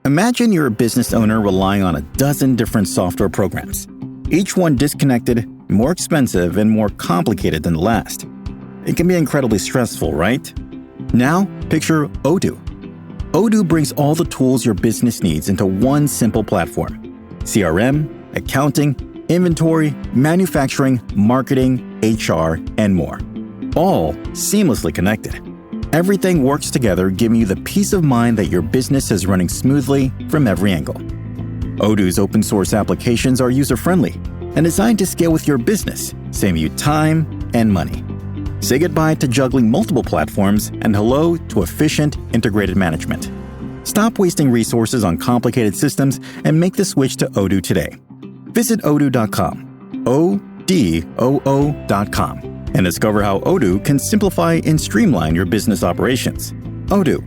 Imagine you're a business owner relying on a dozen different software programs, each one disconnected, more expensive, and more complicated than the last. It can be incredibly stressful, right? Now, picture Odoo. Odoo brings all the tools your business needs into one simple platform. CRM, accounting, inventory, manufacturing, marketing, HR, and more. All seamlessly connected. Everything works together, giving you the peace of mind that your business is running smoothly from every angle. Odoo's open source applications are user-friendly and designed to scale with your business, saving you time and money. Say goodbye to juggling multiple platforms and hello to efficient, integrated management. Stop wasting resources on complicated systems and make the switch to Odoo today. Visit odoo.com, ODOO.com, and discover how Odoo can simplify and streamline your business operations. Odoo,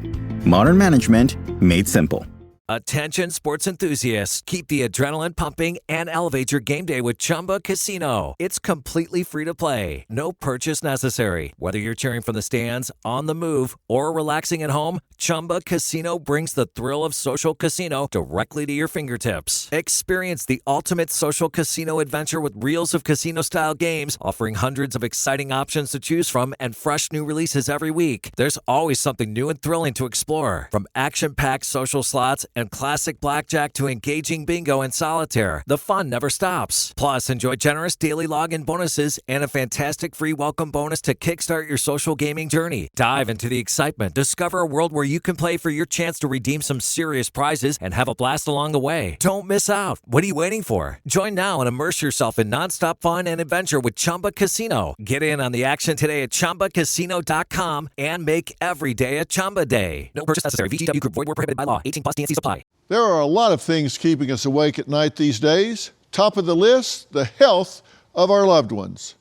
modern management made simple. Attention sports enthusiasts, keep the adrenaline pumping and elevate your game day with Chamba Casino. It's completely free to play, no purchase necessary. Whether you're cheering from the stands, on the move, or relaxing at home, Chamba Casino brings the thrill of social casino directly to your fingertips. Experience the ultimate social casino adventure with reels of casino-style games, offering hundreds of exciting options to choose from and fresh new releases every week. There's always something new and thrilling to explore, from action-packed social slots and classic blackjack to engaging bingo and solitaire. The fun never stops. Plus, enjoy generous daily login bonuses and a fantastic free welcome bonus to kickstart your social gaming journey. Dive into the excitement. Discover a world where you can play for your chance to redeem some serious prizes and have a blast along the way. Don't miss out. What are you waiting for? Join now and immerse yourself in nonstop fun and adventure with Chamba Casino. Get in on the action today at ChambaCasino.com and make every day a Chamba day. No purchase necessary. VGW Group. Void where prohibited by law. 18 plus DNC supply. There are a lot of things keeping us awake at night these days. Top of the list, the health of our loved ones.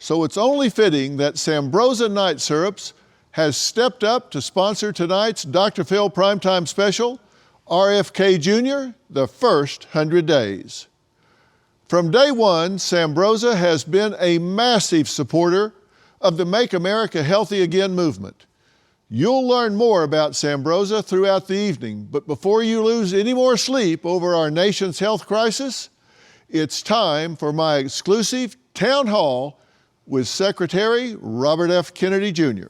So it's only fitting that Samrosza Night Syrups has stepped up to sponsor tonight's Dr. Phil Primetime Special, RFK Jr., the first 100 days. From day one, Samrosza has been a massive supporter of the Make America Healthy Again movement. You'll learn more about Samrosza throughout the evening, but before you lose any more sleep over our nation's health crisis, it's time for my exclusive town hall with Secretary Robert F. Kennedy Jr.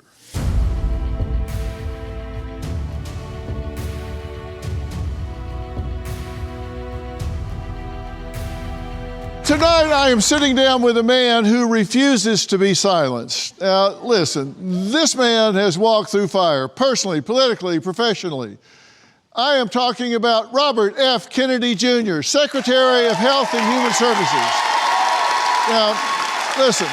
Tonight, I am sitting down with a man who refuses to be silenced. Now, listen, this man has walked through fire, personally, politically, professionally. I am talking about Robert F. Kennedy Jr., Secretary of Health and Human Services. Now, listen,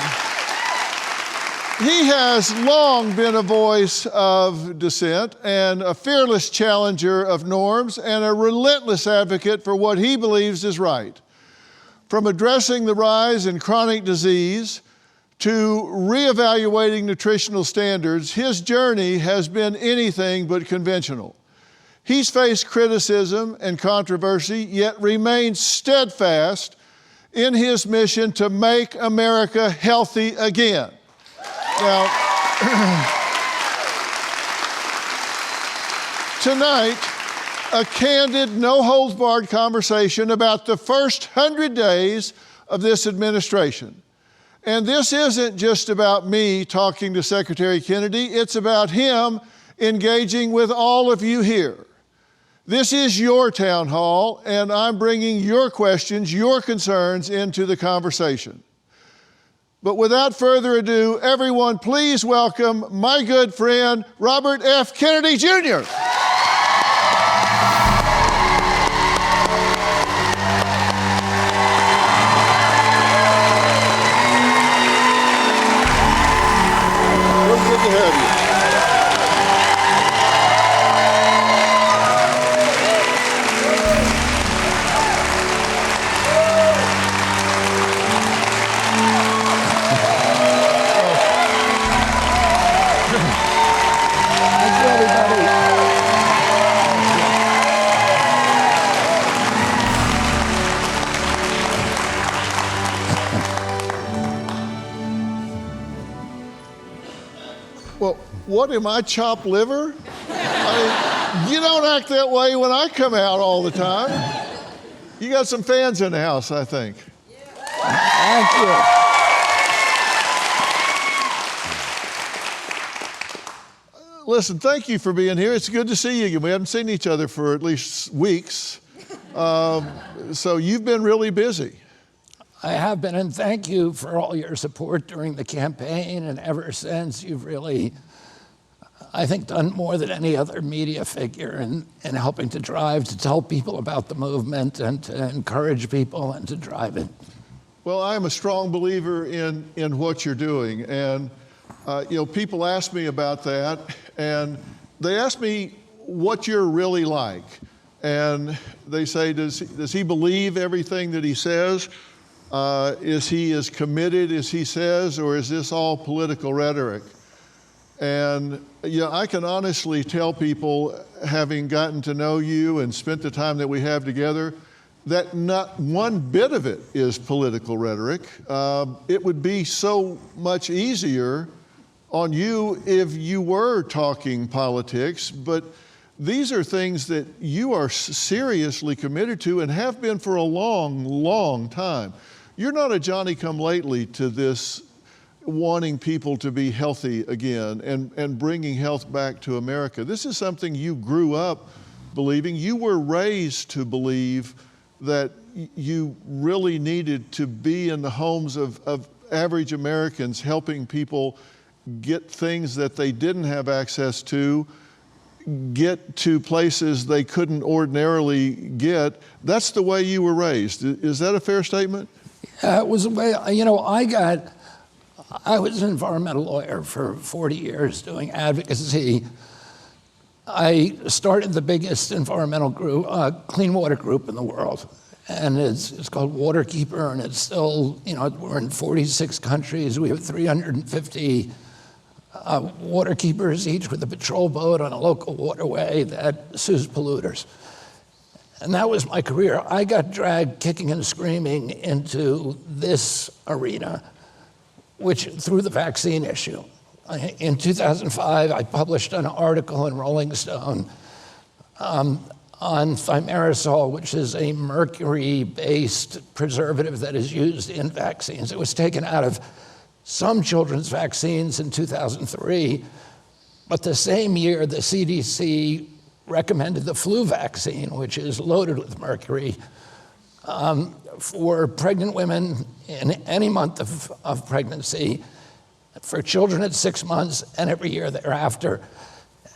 he has long been a voice of dissent and a fearless challenger of norms and a relentless advocate for what he believes is right. From addressing the rise in chronic disease to reevaluating nutritional standards, his journey has been anything but conventional. He's faced criticism and controversy, yet remains steadfast in his mission to make America healthy again. Now, tonight, a candid, no-holds-barred conversation about the first 100 days of this administration. And this isn't just about me talking to Secretary Kennedy, it's about him engaging with all of you here. This is your town hall, and I'm bringing your questions, your concerns into the conversation. But without further ado, everyone please welcome my good friend, Robert F. Kennedy Jr. Well, what am I, chopped liver? I mean, you don't act that way when I come out all the time. You got some fans in the house, I think. Thank you. Listen, thank you for being here. It's good to see you again. We haven't seen each other for at least weeks. So you've been really busy. I have been, and thank you for all your support during the campaign and ever since. You've really, I think, done more than any other media figure in helping to tell people about the movement and to encourage people and to drive it. Well, I'm a strong believer in what you're doing. And, people ask me about that, and they ask me what you're really like. And they say, does he believe everything that he says? Is he as committed as he says, or is this all political rhetoric? And I can honestly tell people, having gotten to know you and spent the time that we have together, that not one bit of it is political rhetoric. It would be so much easier on you if you were talking politics, but these are things that you are seriously committed to and have been for a long, long time. You're not a Johnny-come-lately to this wanting people to be healthy again and bringing health back to America. This is something you grew up believing. You were raised to believe that you really needed to be in the homes of average Americans, helping people get things that they didn't have access to, get to places they couldn't ordinarily get. That's the way you were raised. Is that a fair statement? It was the way, I was an environmental lawyer for 40 years doing advocacy. I started the biggest environmental group, clean water group in the world. And it's called Waterkeeper, and it's still, we're in 46 countries. We have 350 waterkeepers, each with a patrol boat on a local waterway that sues polluters. And that was my career. I got dragged kicking and screaming into this arena, through the vaccine issue. In 2005, I published an article in Rolling Stone on thimerosal, which is a mercury-based preservative that is used in vaccines. It was taken out of some children's vaccines in 2003, but the same year the CDC recommended the flu vaccine, which is loaded with mercury, for pregnant women in any month of pregnancy, for children at 6 months, and every year thereafter.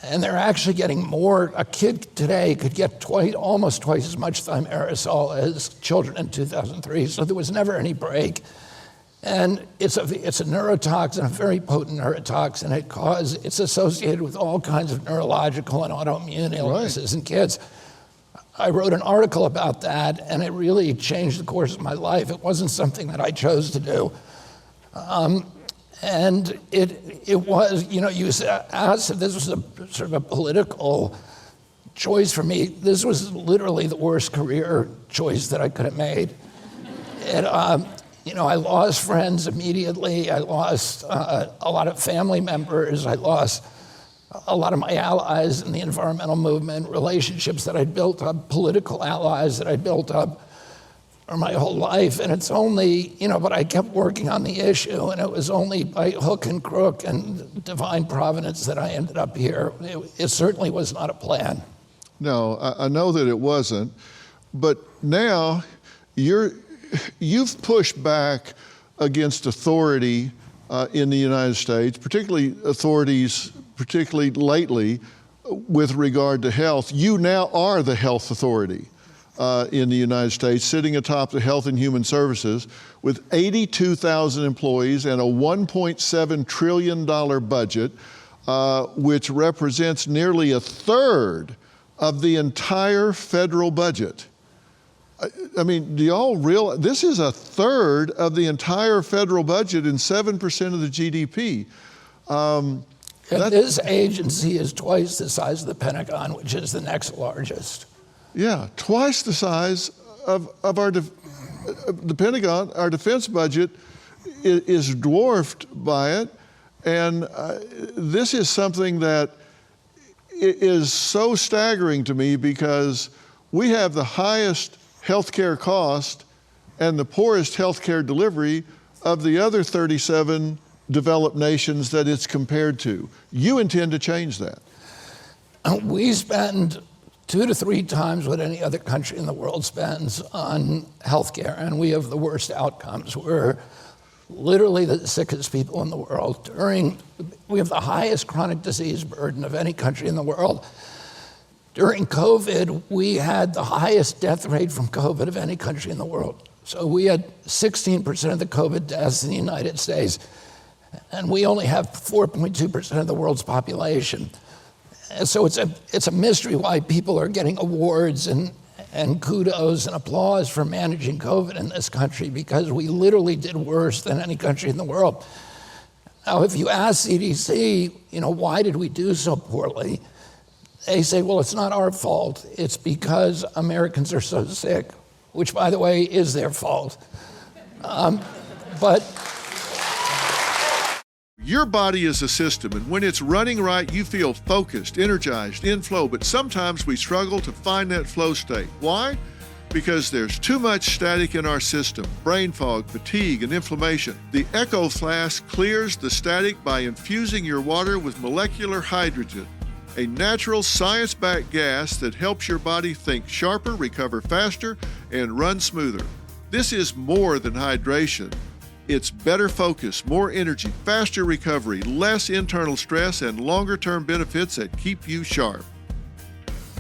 And they're actually getting more. A kid today could get almost twice as much thimerosal as children in 2003, so there was never any break. And it's a neurotoxin, a very potent neurotoxin. It's associated with all kinds of neurological and autoimmune illnesses in kids. I wrote an article about that, and it really changed the course of my life. It wasn't something that I chose to do. And it was, you asked if this was a sort of a political choice for me. This was literally the worst career choice that I could have made. I lost friends immediately. I lost a lot of family members. I lost a lot of my allies in the environmental movement, relationships that I'd built up, political allies that I built up for my whole life. And it's only, but I kept working on the issue, and it was only by hook and crook and divine providence that I ended up here. It certainly was not a plan. No, I know that it wasn't. But now you've pushed back against authority in the United States, particularly authorities, particularly lately, with regard to health. You now are the health authority in the United States, sitting atop the Health and Human Services with 82,000 employees and a $1.7 trillion budget, which represents nearly a third of the entire federal budget. I mean, do y'all realize this is a third of the entire federal budget and 7% of the GDP? This agency is twice the size of the Pentagon, which is the next largest. Yeah, twice the size of the Pentagon. Our defense budget is dwarfed by it, and this is something that is so staggering to me because we have the highest healthcare cost and the poorest healthcare delivery of the other 37 developed nations that it's compared to. You intend to change that. We spend 2 to 3 times what any other country in the world spends on healthcare, and we have the worst outcomes. We're literally the sickest people in the world. We have the highest chronic disease burden of any country in the world. During COVID, we had the highest death rate from COVID of any country in the world. So we had 16% of the COVID deaths in the United States, and we only have 4.2% of the world's population. And so it's a mystery why people are getting awards and kudos and applause for managing COVID in this country, because we literally did worse than any country in the world. Now, if you ask CDC, why did we do so poorly? They say, well, it's not our fault. It's because Americans are so sick, which, by the way, is their fault. But your body is a system, and when it's running right, you feel focused, energized, in flow, but sometimes we struggle to find that flow state. Why? Because there's too much static in our system, brain fog, fatigue, and inflammation. The Echo Flask clears the static by infusing your water with molecular hydrogen, a natural science-backed gas that helps your body think sharper, recover faster, and run smoother. This is more than hydration. It's better focus, more energy, faster recovery, less internal stress, and longer-term benefits that keep you sharp.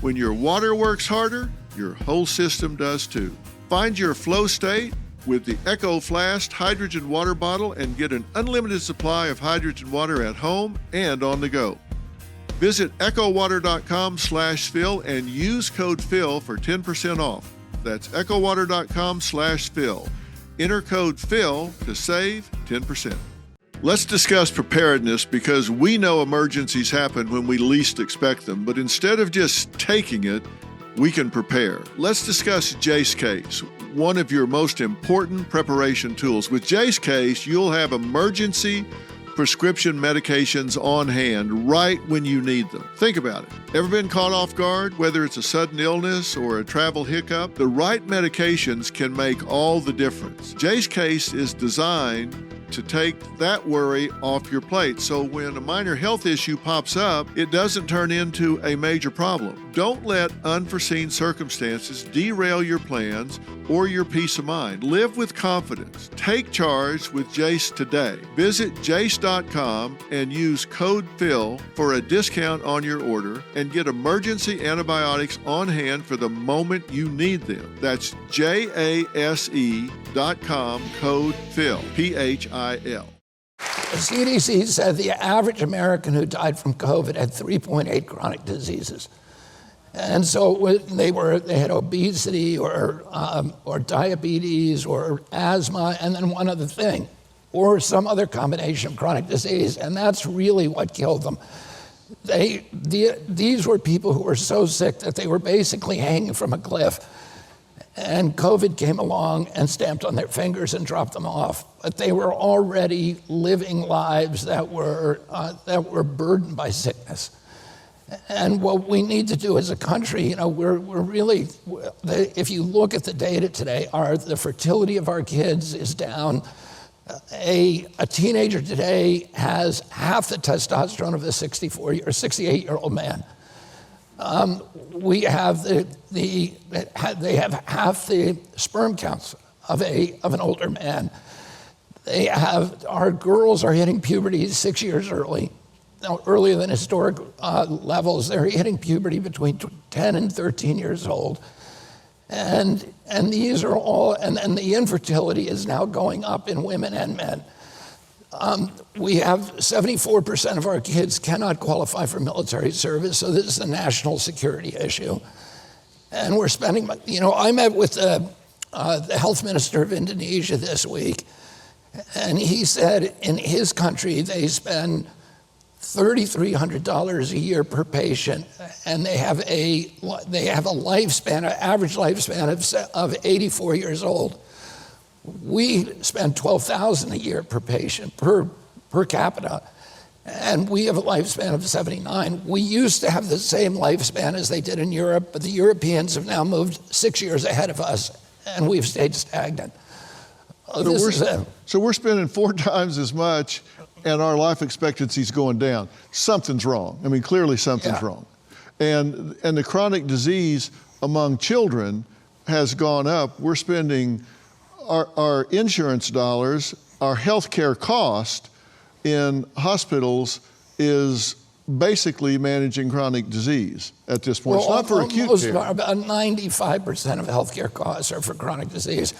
When your water works harder, your whole system does too. Find your flow state with the Echo Flask hydrogen water bottle and get an unlimited supply of hydrogen water at home and on the go. Visit echowater.com/Phil and use code Phil for 10% off. That's echowater.com/Phil. Enter code Phil to save 10%. Let's discuss preparedness, because we know emergencies happen when we least expect them, but instead of just taking it, we can prepare. Let's discuss Jace Case, one of your most important preparation tools. With Jace Case, you'll have emergency prescription medications on hand right when you need them. Think about it. Ever been caught off guard? Whether it's a sudden illness or a travel hiccup, the right medications can make all the difference. Jace Case is designed to take that worry off your plate, so when a minor health issue pops up, it doesn't turn into a major problem. Don't let unforeseen circumstances derail your plans or your peace of mind. Live with confidence. Take charge with Jace today. Visit jace.com and use code PHIL for a discount on your order and get emergency antibiotics on hand for the moment you need them. That's JASE.com, code PHIL, PHIL. the CDC said the average American who died from COVID had 3.8 chronic diseases. And so they had obesity or diabetes or asthma, and then one other thing, or some other combination of chronic disease, and that's really what killed them. These were people who were so sick that they were basically hanging from a cliff, and COVID came along and stamped on their fingers and dropped them off. But they were already living lives that were burdened by sickness. And what we need to do as a country, we're really, if you look at the data today, the fertility of our kids is down. A teenager today has half the testosterone of a 68-year-old man. They have half the sperm counts of an older man. Our girls are hitting puberty 6 years early. Now, earlier than historic levels. They're hitting puberty between 10 and 13 years old. And these are all, and the infertility is now going up in women and men. We have 74% of our kids cannot qualify for military service, so this is a national security issue. And we're spending, I met with the health minister of Indonesia this week, and he said in his country they spend $3,300 a year per patient, and they have an average lifespan of 84 years old. We spend $12,000 a year per patient, per capita, And we have a lifespan of 79. We used to have the same lifespan as they did in Europe, but the Europeans have now moved 6 years ahead of us, and we've stayed stagnant. So we're spending 4 times as much, and our life expectancy is going down. Something's wrong. I mean, clearly something's wrong. And the chronic disease among children has gone up. We're spending our insurance dollars, our health care cost in hospitals is basically managing chronic disease at this point. It's not for acute care. About 95% of healthcare costs are for chronic disease.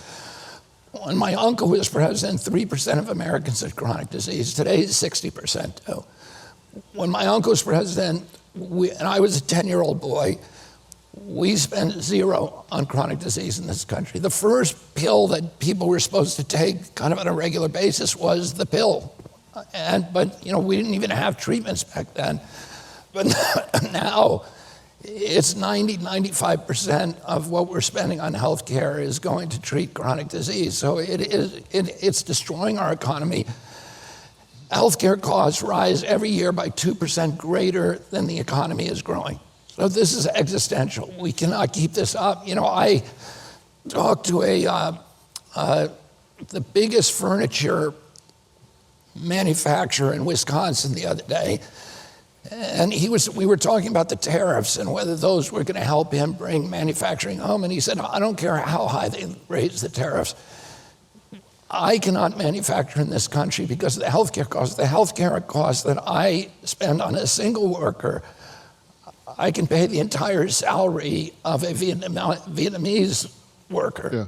When my uncle was president, 3% of Americans had chronic disease. Today, it's 60% do. When my uncle was president, and I was a 10-year-old boy, we spent 0 on chronic disease in this country. The first pill that people were supposed to take kind of on a regular basis was the pill. But we didn't even have treatments back then. But now it's 95% of what we're spending on healthcare is going to treat chronic disease. So it's destroying our economy. Healthcare costs rise every year by 2% greater than the economy is growing. So this is existential. We cannot keep this up. I talked to the biggest furniture manufacturer in Wisconsin the other day, and we were talking about the tariffs and whether those were going to help him bring manufacturing home, and he said, I don't care how high they raise the tariffs. I cannot manufacture in this country because of the healthcare costs. The healthcare costs that I spend on a single worker, I can pay the entire salary of a Vietnamese worker. Yeah.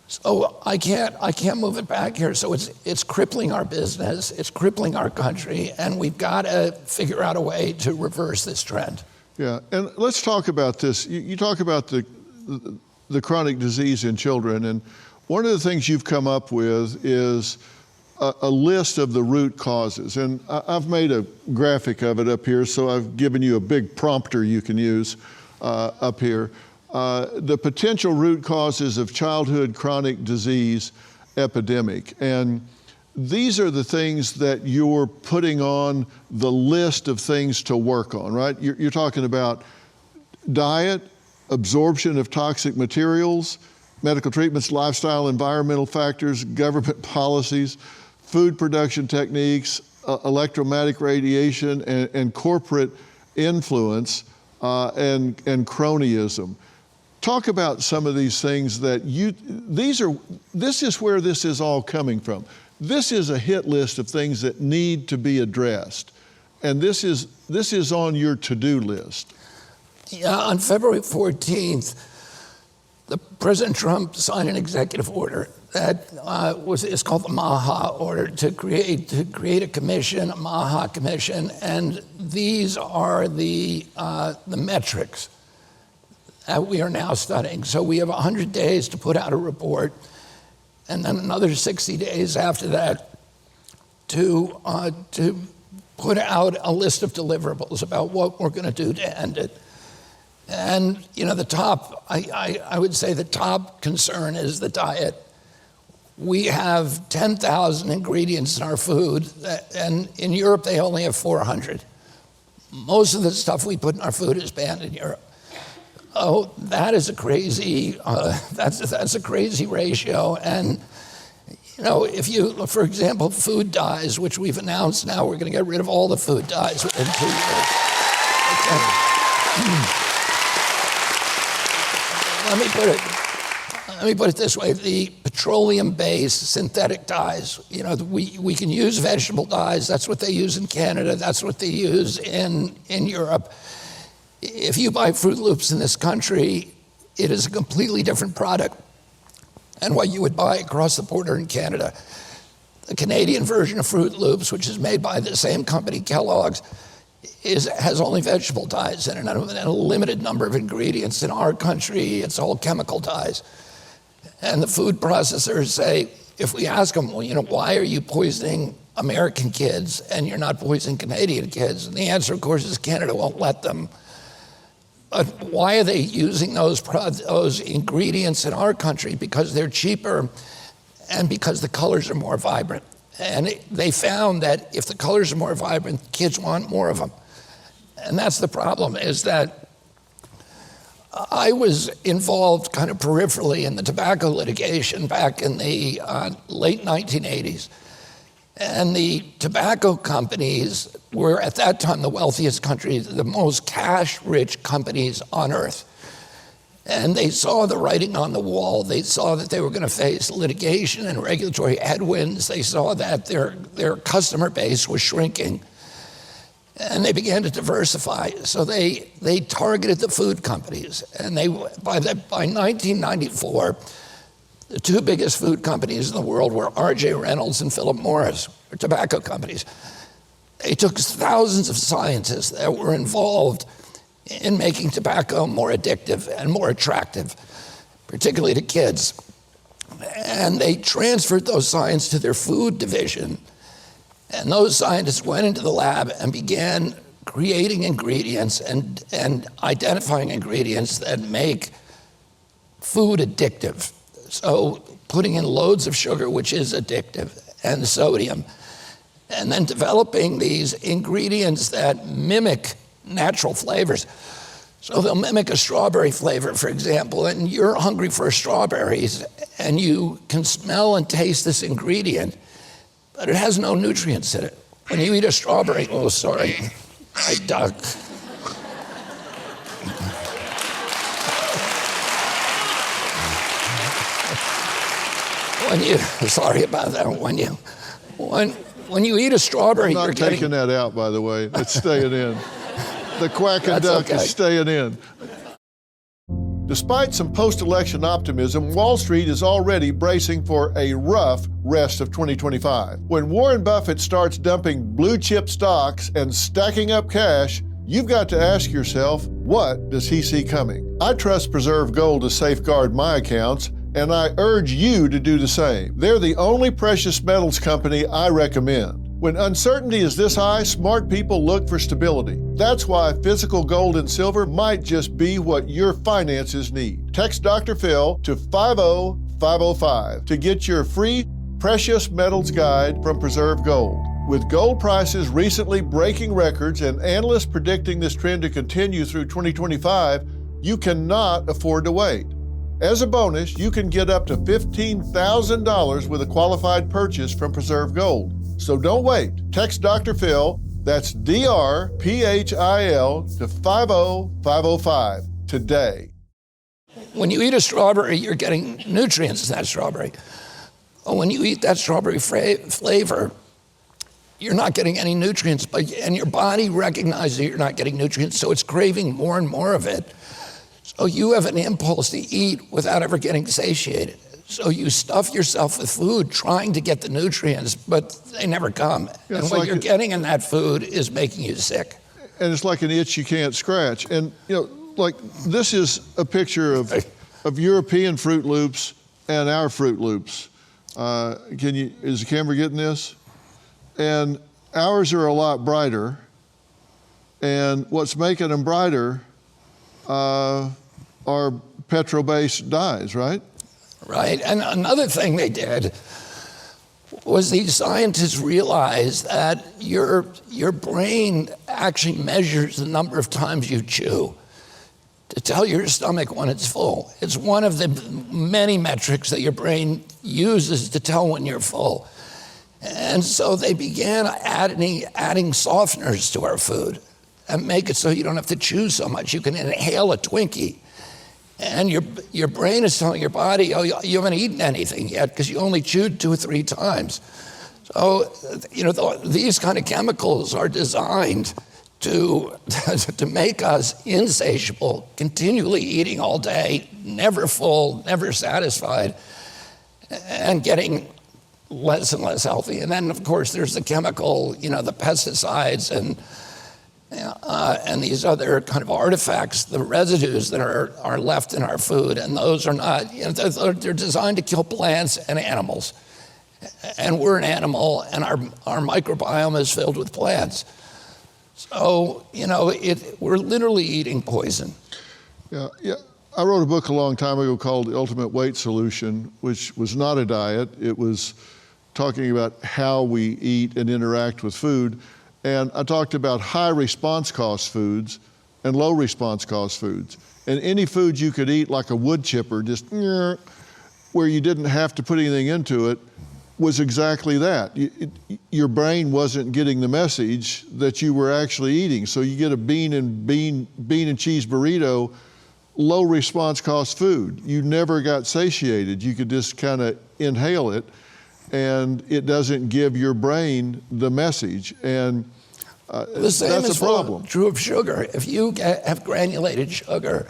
So I can't move it back here. So it's crippling our business, it's crippling our country, and we've got to figure out a way to reverse this trend. Yeah, and let's talk about this. You talk about the chronic disease in children, and one of the things you've come up with is a list of the root causes. And I've made a graphic of it up here, so I've given you a big prompter you can use up here. The potential root causes of childhood chronic disease epidemic. And these are the things that you're putting on the list of things to work on, right? You're talking about diet, absorption of toxic materials, medical treatments, lifestyle, environmental factors, government policies, food production techniques, electromagnetic radiation, and corporate influence, and cronyism. Talk about some of these things that this is where this is all coming from. This is a hit list of things that need to be addressed. And this is on your to-do list. Yeah, on February 14th, President Trump signed an executive order that is called the MAHA order to create a commission, a MAHA commission, and these are the metrics that we are now studying. So we have 100 days to put out a report, and then another 60 days after that to put out a list of deliverables about what we're going to do to end it. And I would say the top concern is the diet. We have 10,000 ingredients in our food, and in Europe they only have 400. Most of the stuff we put in our food is banned in Europe. Oh, that is a crazy. That's a crazy ratio. And if you look, for example, food dyes, which we've announced now, we're going to get rid of all the food dyes within 2 years. Let me put it this way: the petroleum-based synthetic dyes. We can use vegetable dyes. That's what they use in Canada. That's what they use in Europe. If you buy Froot Loops in this country, it is a completely different product than what you would buy across the border in Canada. The Canadian version of Froot Loops, which is made by the same company, Kellogg's, has only vegetable dyes in it and a limited number of ingredients. In our country, it's all chemical dyes. And the food processors say, if we ask them, why are you poisoning American kids and you're not poisoning Canadian kids? And the answer, of course, is Canada won't let them. But why are they using those ingredients in our country? Because they're cheaper and because the colors are more vibrant. And they found that if the colors are more vibrant, kids want more of them. And that's the problem, is that I was involved kind of peripherally in the tobacco litigation back in the late 1980s. And the tobacco companies were, at that time, the wealthiest countries, the most cash-rich companies on earth. And they saw the writing on the wall. They saw that they were going to face litigation and regulatory headwinds. They saw that their customer base was shrinking. And they began to diversify. So they targeted the food companies. And by 1994, the two biggest food companies in the world were R.J. Reynolds and Philip Morris, or tobacco companies. They took thousands of scientists that were involved in making tobacco more addictive and more attractive, particularly to kids. And they transferred those science to their food division. And those scientists went into the lab and began creating ingredients and identifying ingredients that make food addictive. So putting in loads of sugar, which is addictive, and sodium, and then developing these ingredients that mimic natural flavors. So they'll mimic a strawberry flavor, for example, and you're hungry for strawberries, and you can smell and taste this ingredient, but it has no nutrients in it. When you eat a strawberry, oh, sorry, I duck. Sorry about that. When you eat a strawberry, I'm not taking that out, by the way. It's staying in. The quacking duck is staying in. Despite some post-election optimism, Wall Street is already bracing for a rough rest of 2025. When Warren Buffett starts dumping blue chip stocks and stacking up cash, you've got to ask yourself, what does he see coming? I trust Preserve Gold to safeguard my accounts, and I urge you to do the same. They're the only precious metals company I recommend. When uncertainty is this high, smart people look for stability. That's why physical gold and silver might just be what your finances need. Text Dr. Phil to 50505 to get your free precious metals guide from Preserve Gold. With gold prices recently breaking records and analysts predicting this trend to continue through 2025, you cannot afford to wait. As a bonus, you can get up to $15,000 with a qualified purchase from Preserve Gold. So don't wait. Text Dr. Phil, that's DRPHIL, to 50505 today. When you eat a strawberry, you're getting nutrients in that strawberry. When you eat that strawberry flavor, you're not getting any nutrients, and your body recognizes you're not getting nutrients, so it's craving more and more of it. So you have an impulse to eat without ever getting satiated. So you stuff yourself with food trying to get the nutrients, but they never come. Yeah, and what you're getting in that food is making you sick. And it's like an itch you can't scratch. And like this is a picture of European Froot Loops and our Froot Loops. Is the camera getting this? And ours are a lot brighter. And what's making them brighter are petro-based dyes, right? Right, and another thing they did was these scientists realized that your brain actually measures the number of times you chew to tell your stomach when it's full. It's one of the many metrics that your brain uses to tell when you're full. And so they began adding softeners to our food and make it so you don't have to chew so much. You can inhale a Twinkie. And your brain is telling your body, oh, you haven't eaten anything yet because you only chewed 2 or 3 times. So, these kind of chemicals are designed to make us insatiable, continually eating all day, never full, never satisfied, and getting less and less healthy. And then, of course, there's the chemical, the pesticides and these other kind of artifacts, the residues that are left in our food, and those are not, they're designed to kill plants and animals. And we're an animal, and our microbiome is filled with plants. So, we're literally eating poison. Yeah. I wrote a book a long time ago called The Ultimate Weight Solution, which was not a diet. It was talking about how we eat and interact with food. And I talked about high response cost foods and low response cost foods. And any food you could eat, like a wood chipper, just where you didn't have to put anything into it, was exactly that. Your brain wasn't getting the message that you were actually eating. So you get a bean and cheese burrito, low response cost food. You never got satiated. You could just kind of inhale it, and it doesn't give your brain the message. And the same that's is a problem. True of sugar. If you have granulated sugar,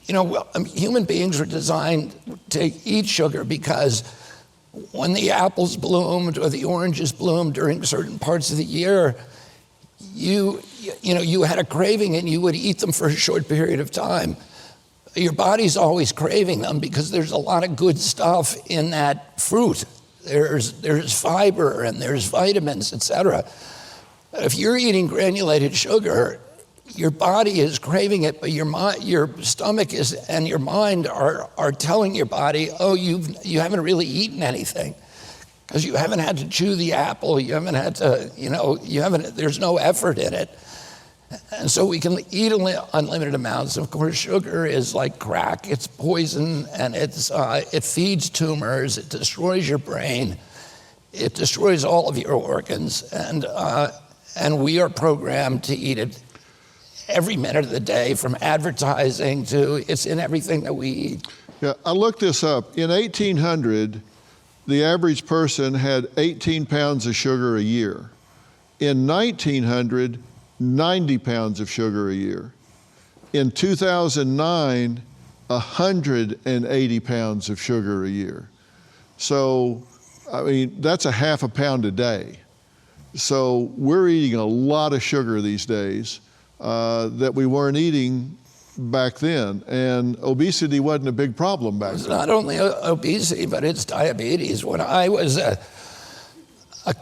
human beings are designed to eat sugar because when the apples bloomed or the oranges bloomed during certain parts of the year, you had a craving and you would eat them for a short period of time. Your body's always craving them because there's a lot of good stuff in that fruit. There's fiber and there's vitamins, etc. But if you're eating granulated sugar, your body is craving it, but your stomach and your mind are telling your body, oh, you haven't really eaten anything, because you haven't had to chew the apple, you haven't had to, there's no effort in it. And so we can eat unlimited amounts. Of course, sugar is like crack. It's poison, and it feeds tumors, it destroys your brain, it destroys all of your organs, and we are programmed to eat it every minute of the day, from advertising to it's in everything that we eat. Yeah, I looked this up. In 1800, the average person had 18 pounds of sugar a year. In 1900, 90 pounds of sugar a year. In 2009, 180 pounds of sugar a year. So, I mean, that's a half a pound a day. So we're eating a lot of sugar these days that we weren't eating back then. And obesity wasn't a big problem back then. It's not only obesity, but it's diabetes. When I was a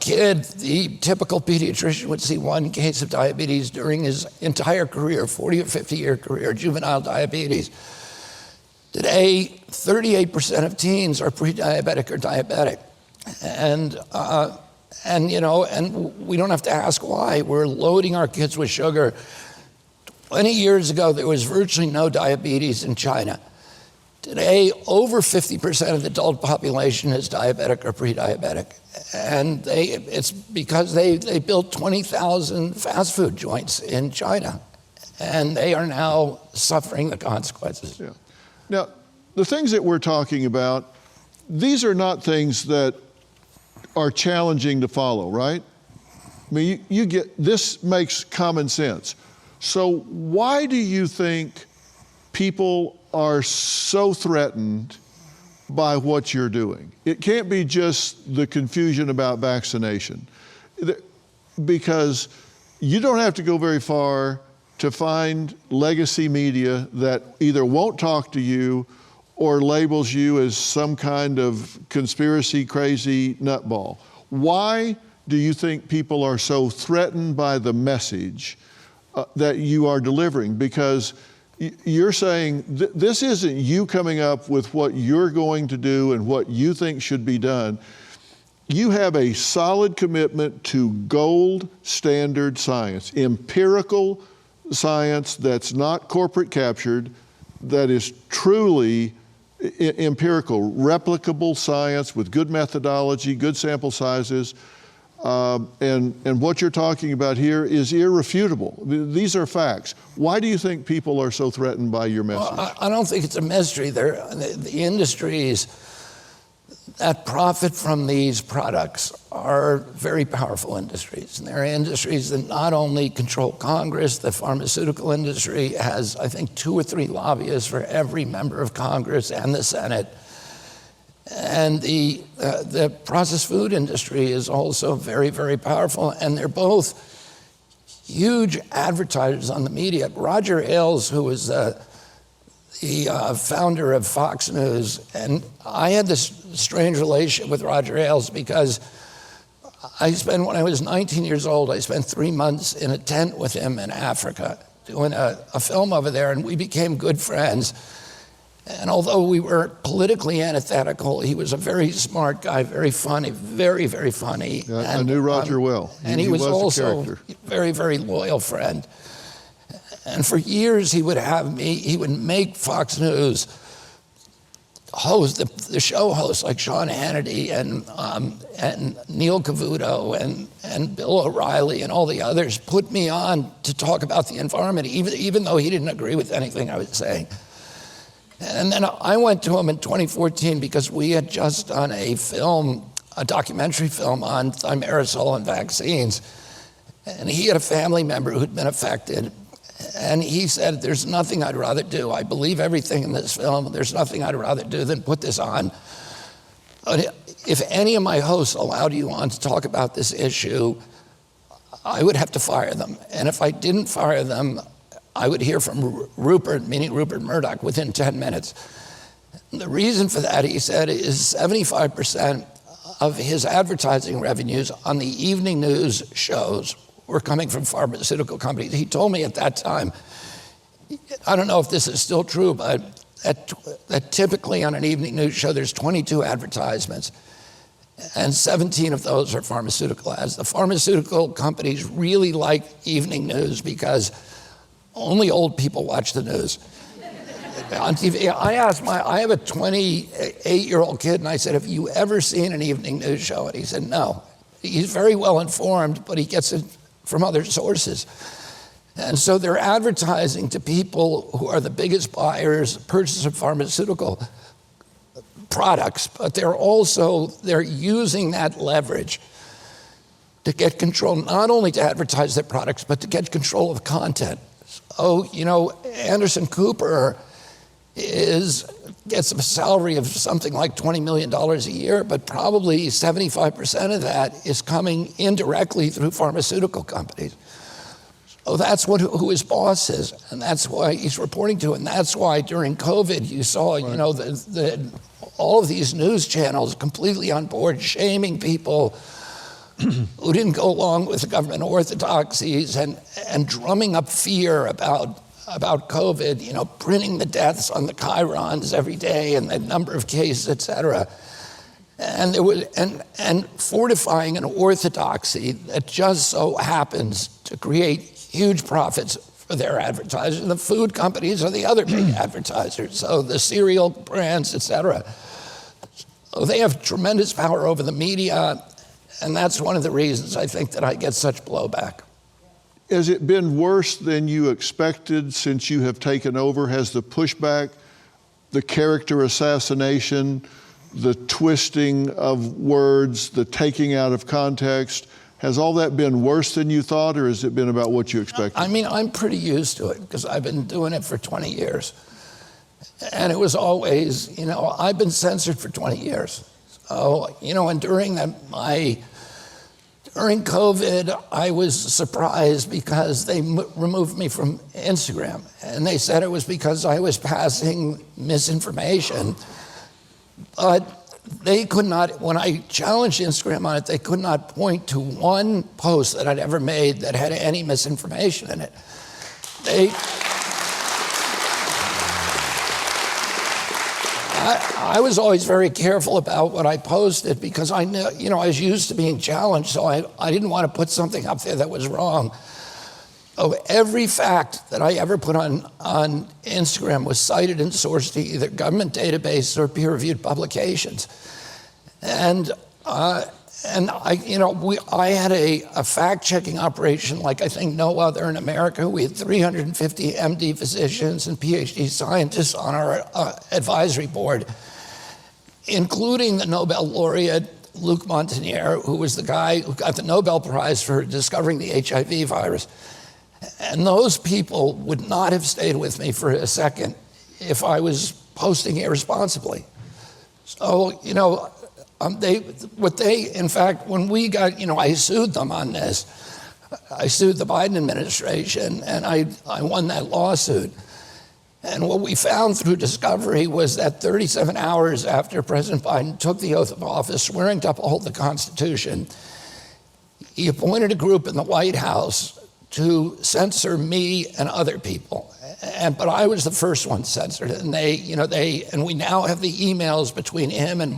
kid, the typical pediatrician would see one case of diabetes during his entire career, 40 or 50-year career, juvenile diabetes. Today, 38% of teens are pre-diabetic or diabetic. And we don't have to ask why. We're loading our kids with sugar. 20 years ago, there was virtually no diabetes in China. Today, over 50% of the adult population is diabetic or pre-diabetic. And it's because they built 20,000 fast food joints in China. And they are now suffering the consequences. Yeah. Now, the things that we're talking about, these are not things that are challenging to follow, right? I mean, you get, this makes common sense. So why do you think people are so threatened by what you're doing? It can't be just the confusion about vaccination, because you don't have to go very far to find legacy media that either won't talk to you or labels you as some kind of conspiracy crazy nutball. Why do you think people are so threatened by the message that you are delivering? Because you're saying this isn't you coming up with what you're going to do and what you think should be done. You have a solid commitment to gold standard science, empirical science that's not corporate captured, that is truly empirical, replicable science with good methodology, good sample sizes. And what you're talking about here is irrefutable. These are facts. Why do you think people are so threatened by your message? Well, I don't think it's a mystery. The industries that profit from these products are very powerful industries. And they're industries that not only control Congress, the pharmaceutical industry has, I think, 2 or 3 lobbyists for every member of Congress and the Senate. And the processed food industry is also very, very powerful, and they're both huge advertisers on the media. Roger Ailes, who was the founder of Fox News, and I had this strange relationship with Roger Ailes because when I was 19 years old, I spent 3 months in a tent with him in Africa doing a film over there, and we became good friends. And although we were politically antithetical, he was a very smart guy, very funny, very, very funny. I knew Roger well. And he was also a very, very loyal friend. And for years he would make Fox News host, the show hosts like Sean Hannity and Neil Cavuto and Bill O'Reilly and all the others put me on to talk about the environment, even though he didn't agree with anything I was saying. And then I went to him in 2014 because we had just done a documentary film on thimerosal and vaccines. And he had a family member who'd been affected. And he said, there's nothing I'd rather do. I believe everything in this film. There's nothing I'd rather do than put this on. But if any of my hosts allowed you on to talk about this issue, I would have to fire them. And if I didn't fire them, I would hear from Rupert, meaning Rupert Murdoch, within 10 minutes. And the reason for that, he said, is 75% of his advertising revenues on the evening news shows were coming from pharmaceutical companies. He told me at that time, I don't know if this is still true, but that typically on an evening news show, there's 22 advertisements, and 17 of those are pharmaceutical ads. The pharmaceutical companies really like evening news because only old people watch the news. On TV, I have a 28-year-old kid, and I said, have you ever seen an evening news show? And he said, no. He's very well informed, but he gets it from other sources. And so they're advertising to people who are the biggest buyers, purchasers of pharmaceutical products, but they're using that leverage to get control, not only to advertise their products, but to get control of content. So, Anderson Cooper gets a salary of something like $20 million a year, but probably 75% of that is coming indirectly through pharmaceutical companies. So that's who his boss is, and that's why he's reporting to, and that's why during COVID you saw, all of these news channels completely on board, shaming people who didn't go along with the government orthodoxies and drumming up fear about COVID, printing the deaths on the chyrons every day and the number of cases, et cetera. And there was and fortifying an orthodoxy that just so happens to create huge profits for their advertisers. And the food companies are the other big advertisers, so the cereal brands, et cetera. So they have tremendous power over the media. And that's one of the reasons I think that I get such blowback. Has it been worse than you expected since you have taken over? Has the pushback, the character assassination, the twisting of words, the taking out of context, has all that been worse than you thought, or has it been about what you expected? I mean, I'm pretty used to it because I've been doing it for 20 years. And it was always, I've been censored for 20 years. So, and during COVID, I was surprised because they removed me from Instagram. And they said it was because I was passing misinformation. But they could not, when I challenged Instagram on it, they could not point to one post that I'd ever made that had any misinformation in it. I was always very careful about what I posted because I knew, I was used to being challenged, so I didn't want to put something up there that was wrong. Oh, every fact that I ever put on Instagram was cited and sourced to either government databases or peer-reviewed publications. And I had a fact-checking operation like I think no other in America. We had 350 MD physicians and PhD scientists on our advisory board, including the Nobel laureate Luc Montagnier, who was the guy who got the Nobel Prize for discovering the HIV virus. And those people would not have stayed with me for a second if I was posting irresponsibly. So, in fact, when we got, I sued them on this. I sued the Biden administration, and I won that lawsuit. And what we found through discovery was that 37 hours after President Biden took the oath of office, swearing to uphold the Constitution, he appointed a group in the White House to censor me and other people. But I was the first one censored, and we now have the emails between him and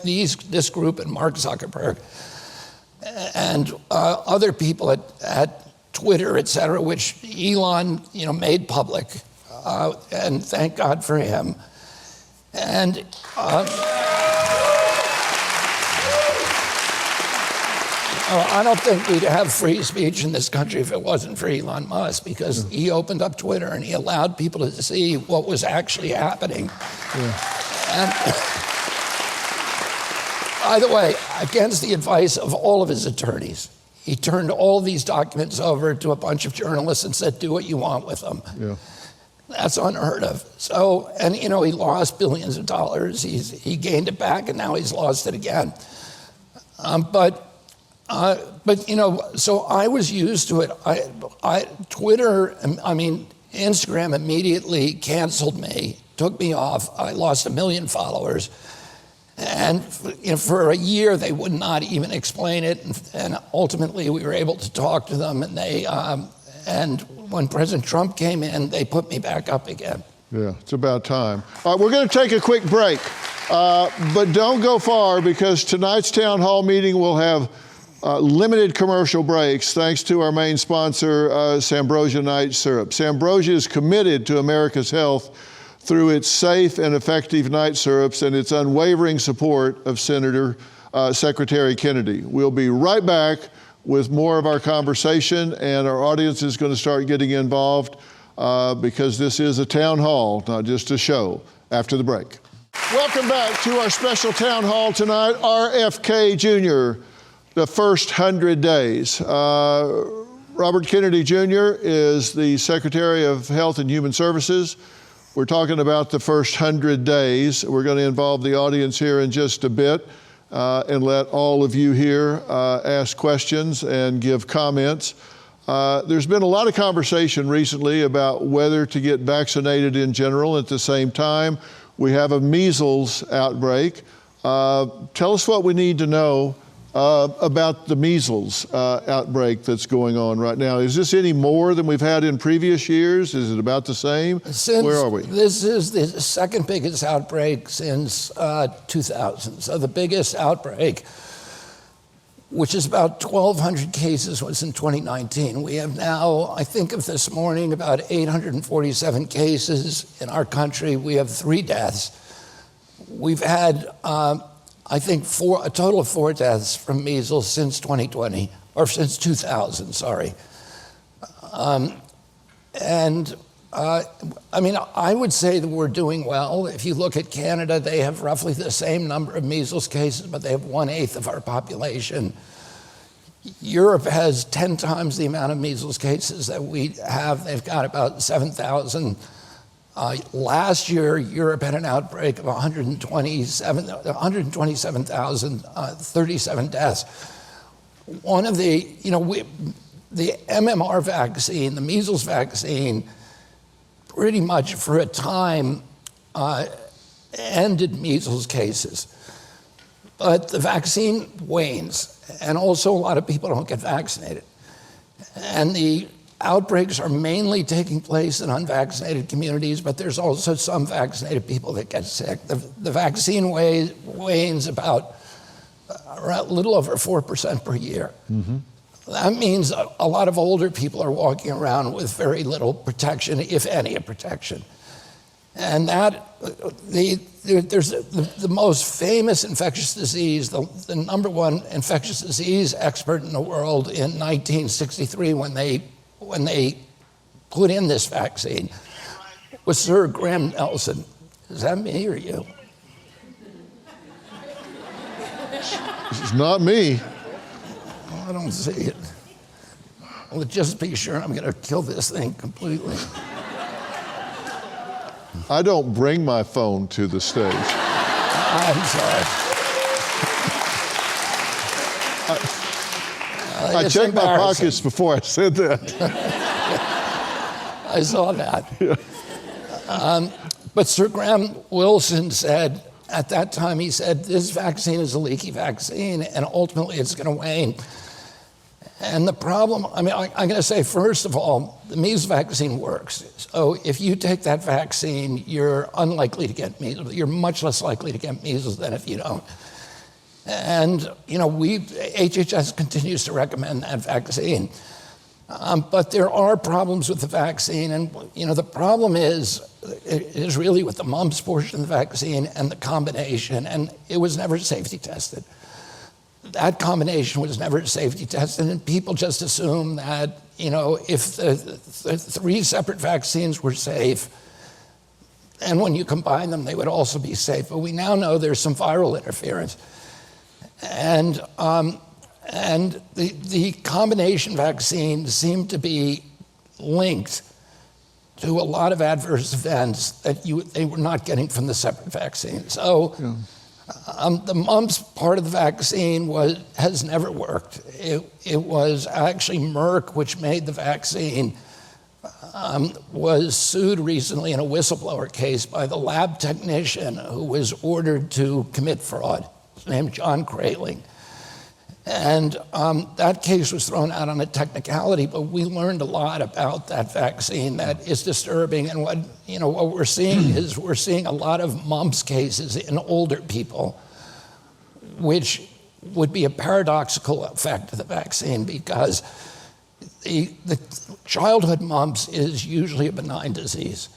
this group and Mark Zuckerberg, and other people at Twitter, et cetera, which Elon, made public, and thank God for him. And I don't think we'd have free speech in this country if it wasn't for Elon Musk, because he opened up Twitter and he allowed people to see what was actually happening. And by the way, against the advice of all of his attorneys, he turned all these documents over to a bunch of journalists and said, do what you want with them. Yeah. That's unheard of. So, and he lost billions of dollars. He gained it back, and now he's lost it again. But so I was used to it. Instagram immediately canceled me, took me off. I lost 1 million followers. And for a year, they would not even explain it. And ultimately, we were able to talk to them. And and when President Trump came in, they put me back up again. Yeah, it's about time. All right, we're going to take a quick break. But don't go far, because tonight's town hall meeting will have limited commercial breaks, thanks to our main sponsor, Samrosza night syrup. Samrosza is committed to America's health through its safe and effective night syrups and its unwavering support of Secretary Kennedy. We'll be right back with more of our conversation, and our audience is going to start getting involved because this is a town hall, not just a show, after the break. Welcome back to our special town hall tonight, RFK Jr., the first 100 days. Robert Kennedy Jr. is the Secretary of Health and Human Services. We're talking about the first 100 days. We're going to involve the audience here in just a bit and let all of you here ask questions and give comments. There's been a lot of conversation recently about whether to get vaccinated in general. At the same time, we have a measles outbreak. Tell us what we need to know about the measles outbreak that's going on right now. Is this any more than we've had in previous years? Is it about the same? Where are we? This is the second biggest outbreak since 2000. So the biggest outbreak, which is about 1,200 cases, was in 2019. We have now, I think of this morning, about 847 cases in our country. We have 3 deaths. We've had I think a total of 4 deaths from measles since 2020, or since 2000, sorry. I would say that we're doing well. If you look at Canada, they have roughly the same number of measles cases, but they have 1/8 of our population. Europe has 10 times the amount of measles cases that we have. They've got about 7,000. Last year, Europe had an outbreak of 127,037 deaths. One of the MMR vaccine, the measles vaccine, pretty much for a time ended measles cases. But the vaccine wanes, and also a lot of people don't get vaccinated. And the outbreaks are mainly taking place in unvaccinated communities, but there's also some vaccinated people that get sick. The vaccine wanes about a little over 4% per year. Mm-hmm. That means a lot of older people are walking around with very little protection, if any protection. And there's the most famous infectious disease, the number one infectious disease expert in the world in 1963 when they put in this vaccine was Sir Graham Nelson. Is that me or you? This is not me. I don't see it. Well, just be sure I'm going to kill this thing completely. I don't bring my phone to the stage. I'm sorry. I checked my pockets before I said that. I saw that. Yeah. But Sir Graham Wilson said, at that time, he said, this vaccine is a leaky vaccine, and ultimately it's going to wane. And the problem, I'm going to say, first of all, the measles vaccine works. So if you take that vaccine, you're unlikely to get measles. You're much less likely to get measles than if you don't. And, HHS continues to recommend that vaccine. But there are problems with the vaccine. And, the problem is really with the mumps portion of the vaccine and the combination. And it was never safety tested. That combination was never safety tested, and people just assume that, if the three separate vaccines were safe, and when you combine them, they would also be safe. But we now know there's some viral interference. And the combination vaccines seem to be linked to a lot of adverse events that they were not getting from the separate vaccines. So. Yeah. The mumps part of the vaccine has never worked. It was actually Merck, which made the vaccine, was sued recently in a whistleblower case by the lab technician who was ordered to commit fraud. His name is John Kraling. And that case was thrown out on a technicality, but we learned a lot about that vaccine that is disturbing. And what we're seeing is we're seeing a lot of mumps cases in older people, which would be a paradoxical effect of the vaccine because the childhood mumps is usually a benign disease.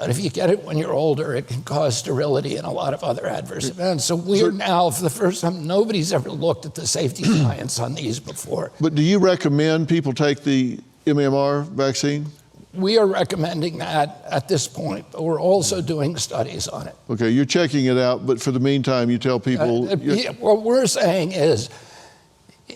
And if you get it when you're older, it can cause sterility and a lot of other adverse events. So we're now, for the first time, nobody's ever looked at the safety science on these before. But do you recommend people take the MMR vaccine? We are recommending that at this point, but we're also doing studies on it. Okay, you're checking it out, but for the meantime, you tell people... What we're saying is,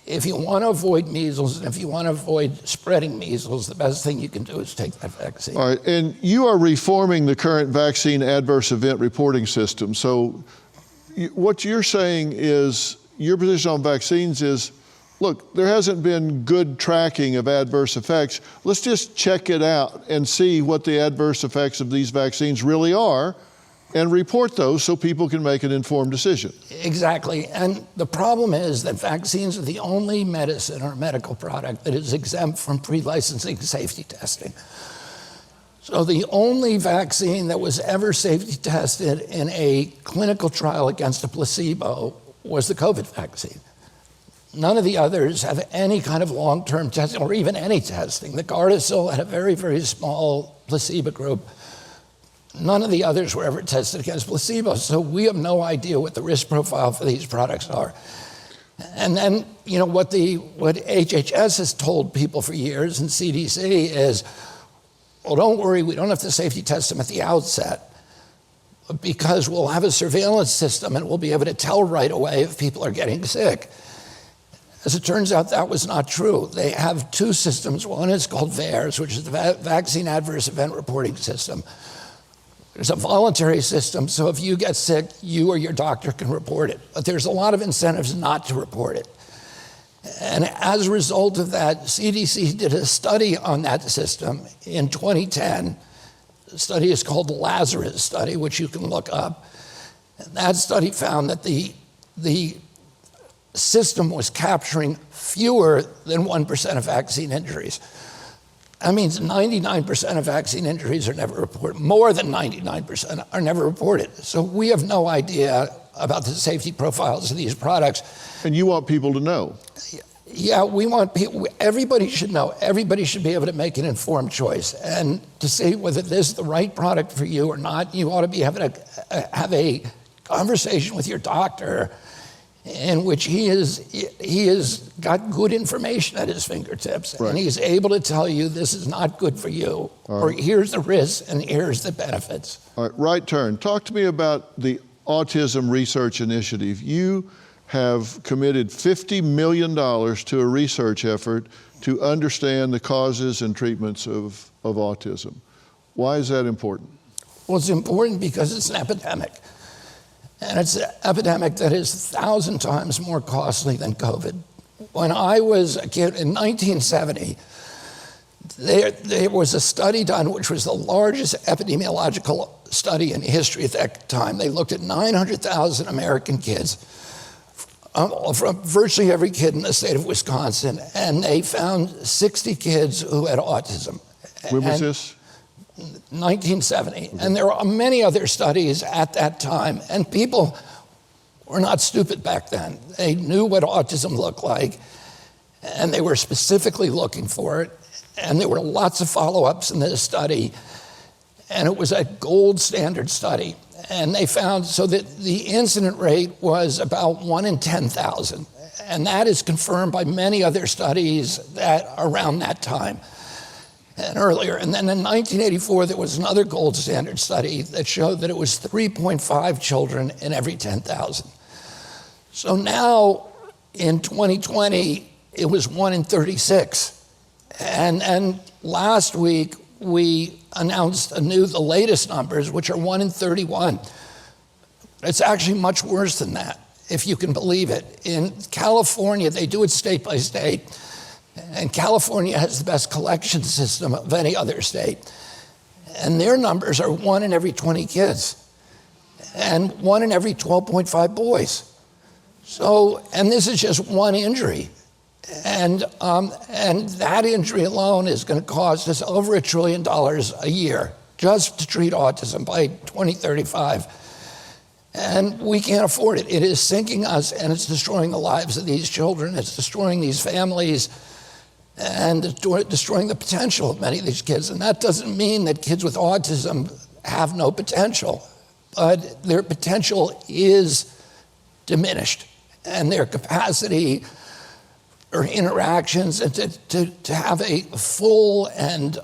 if you want to avoid measles and if you want to avoid spreading measles, the best thing you can do is take that vaccine. All right, and you are reforming the current vaccine adverse event reporting system. So what you're saying is, your position on vaccines is, look, there hasn't been good tracking of adverse effects. Let's just check it out and see what the adverse effects of these vaccines really are and report those so people can make an informed decision. Exactly. And the problem is that vaccines are the only medicine or medical product that is exempt from pre-licensing safety testing. So the only vaccine that was ever safety tested in a clinical trial against a placebo was the COVID vaccine. None of the others have any kind of long-term testing or even any testing. The Gardasil had a very, very small placebo group. None of the others were ever tested against placebo, so we have no idea what the risk profile for these products are. And then, what HHS has told people for years and CDC is, well, don't worry, we don't have to safety test them at the outset because we'll have a surveillance system and we'll be able to tell right away if people are getting sick. As it turns out, that was not true. They have two systems. One is called VAERS, which is the Vaccine Adverse Event Reporting System. There's a voluntary system, so if you get sick, you or your doctor can report it. But there's a lot of incentives not to report it. And as a result of that, CDC did a study on that system in 2010. The study is called the Lazarus study, which you can look up. And that study found that the system was capturing fewer than 1% of vaccine injuries. That means 99% of vaccine injuries are never reported. More than 99% are never reported. So we have no idea about the safety profiles of these products. And you want people to know? Yeah, we want people, everybody should know. Everybody should be able to make an informed choice. And to say whether this is the right product for you or not, you ought to be having have a conversation with your doctor in which he has got good information at his fingertips, right. And he's able to tell you this is not good for you, or here's the risks and here's the benefits. All right, right turn. Talk to me about the Autism Research Initiative. You have committed $50 million to a research effort to understand the causes and treatments of autism. Why is that important? Well, it's important because it's an epidemic. And it's an epidemic that is 1,000 times more costly than COVID. When I was a kid in 1970, there was a study done which was the largest epidemiological study in history at that time. They looked at 900,000 American kids From virtually every kid in the state of Wisconsin, and they found 60 kids who had autism. When was this? 1970. And there were many other studies at that time, and people were not stupid back then. They knew what autism looked like, and they were specifically looking for it, and there were lots of follow-ups in this study, and it was a gold standard study. And they found so that the incident rate was about 1 in 10,000. And that is confirmed by many other studies that around that time and earlier. And then in 1984, there was another gold standard study that showed that it was 3.5 children in every 10,000. So now in 2020, it was 1 in 36. And last week, we announced the latest numbers, which are 1 in 31. It's actually much worse than that, if you can believe it. In California, they do it state by state, and California has the best collection system of any other state. And their numbers are 1 in every 20 kids, and 1 in every 12.5 boys. So, and this is just one injury. And that injury alone is going to cost us over $1 trillion a year just to treat autism by 2035. And we can't afford it. It is sinking us, and it's destroying the lives of these children. It's destroying these families and destroying the potential of many of these kids. And that doesn't mean that kids with autism have no potential, but their potential is diminished, and their capacity or interactions and to have a full and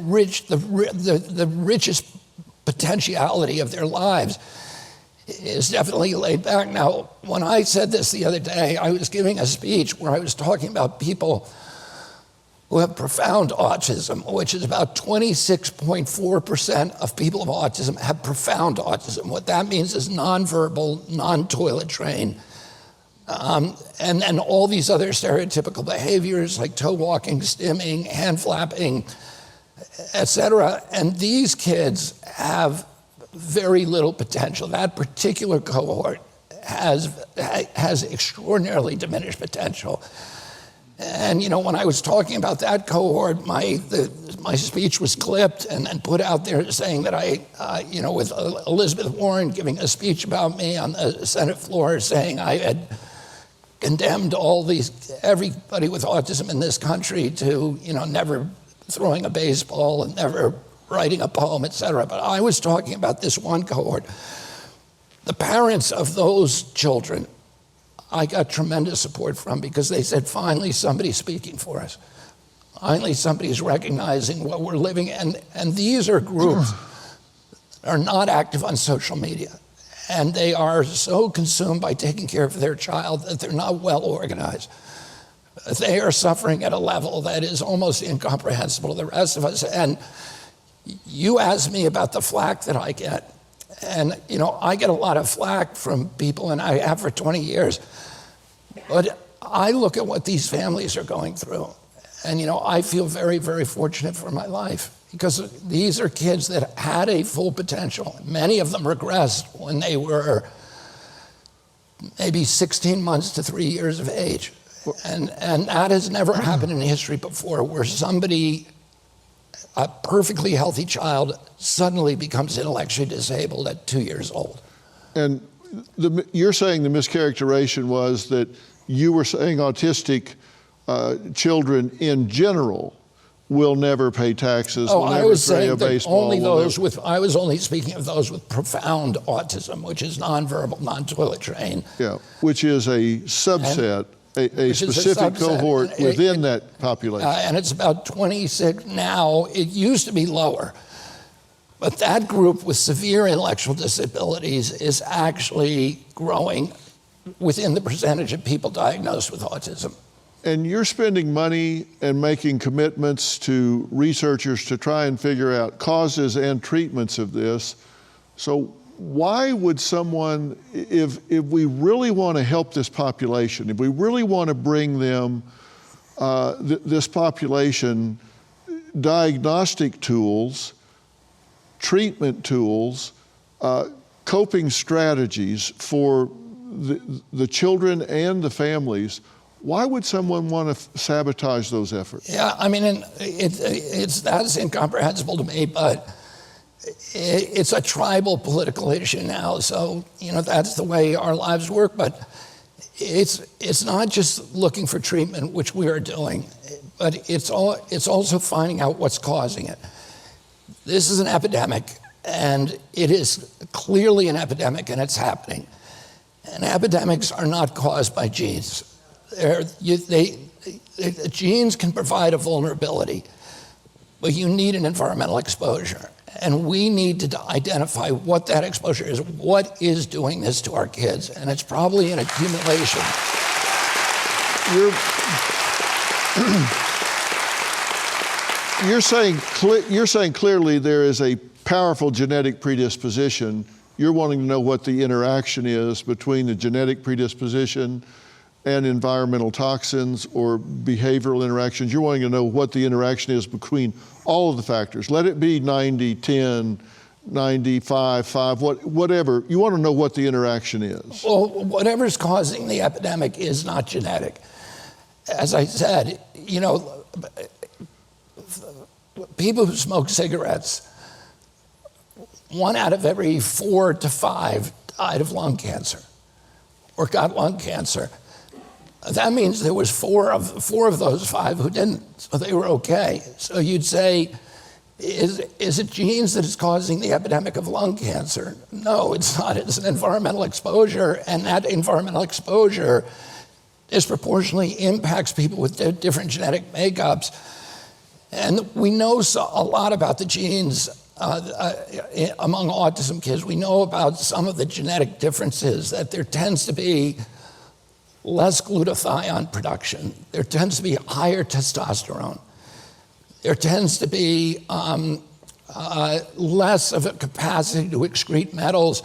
rich the richest potentiality of their lives is definitely laid back. Now, when I said this the other day, I was giving a speech where I was talking about people who have profound autism, which is about 26.4% of people with autism have profound autism. What that means is nonverbal, non-toilet trained. And all these other stereotypical behaviors like toe walking, stimming, hand flapping, et cetera. And these kids have very little potential. That particular cohort has extraordinarily diminished potential. And when I was talking about that cohort, my speech was clipped and put out there saying that with Elizabeth Warren giving a speech about me on the Senate floor, saying I had condemned everybody with autism in this country to, never throwing a baseball and never writing a poem, et cetera. But I was talking about this one cohort. The parents of those children, I got tremendous support from, because they said, finally, somebody's speaking for us. Finally, somebody's recognizing what we're living in. And these are groups that are not active on social media. And they are so consumed by taking care of their child that they're not well organized. They are suffering at a level that is almost incomprehensible to the rest of us. And you asked me about the flack that I get. And, I get a lot of flack from people, and I have for 20 years. But I look at what these families are going through. And, I feel very, very fortunate for my life, because these are kids that had a full potential. Many of them regressed when they were maybe 16 months to 3 years of age. And that has never happened in history before, where somebody, a perfectly healthy child, suddenly becomes intellectually disabled at 2 years old. And you're saying the mischaracterization was that you were saying autistic children in general will never pay taxes, will never play a baseball. I was only speaking of those with profound autism, which is nonverbal, non-toilet trained. Yeah, which is a subset, a specific cohort within that population. And it's about 26 now. It used to be lower. But that group with severe intellectual disabilities is actually growing within the percentage of people diagnosed with autism. And you're spending money and making commitments to researchers to try and figure out causes and treatments of this. So why would someone, if we really want to help this population, if we really want to bring them, this population, diagnostic tools, treatment tools, coping strategies for the children and the families, why would someone want to sabotage those efforts? Yeah, I mean, that's incomprehensible to me, but it's a tribal political issue now. So, that's the way our lives work, but it's not just looking for treatment, which we are doing, but it's also finding out what's causing it. This is an epidemic, and it is clearly an epidemic, and it's happening. And epidemics are not caused by genes. Genes can provide a vulnerability, but you need an environmental exposure. And we need to identify what that exposure is. What is doing this to our kids? And it's probably an accumulation. You're saying clearly there is a powerful genetic predisposition. You're wanting to know what the interaction is between the genetic predisposition and environmental toxins or behavioral interactions. You're wanting to know what the interaction is between all of the factors. Let it be 90, 10, 95, 5, whatever. You want to know what the interaction is. Well, whatever's causing the epidemic is not genetic. As I said, people who smoke cigarettes, 1 out of every 4 to 5 died of lung cancer or got lung cancer. That means there was four of those 5 who didn't, so they were okay. So you'd say, is it genes that is causing the epidemic of lung cancer? No, it's not. It's an environmental exposure, and that environmental exposure disproportionately impacts people with different genetic makeups. And we know a lot about the genes among autism kids. We know about some of the genetic differences, that there tends to be less glutathione production. There tends to be higher testosterone. There tends to be less of a capacity to excrete metals.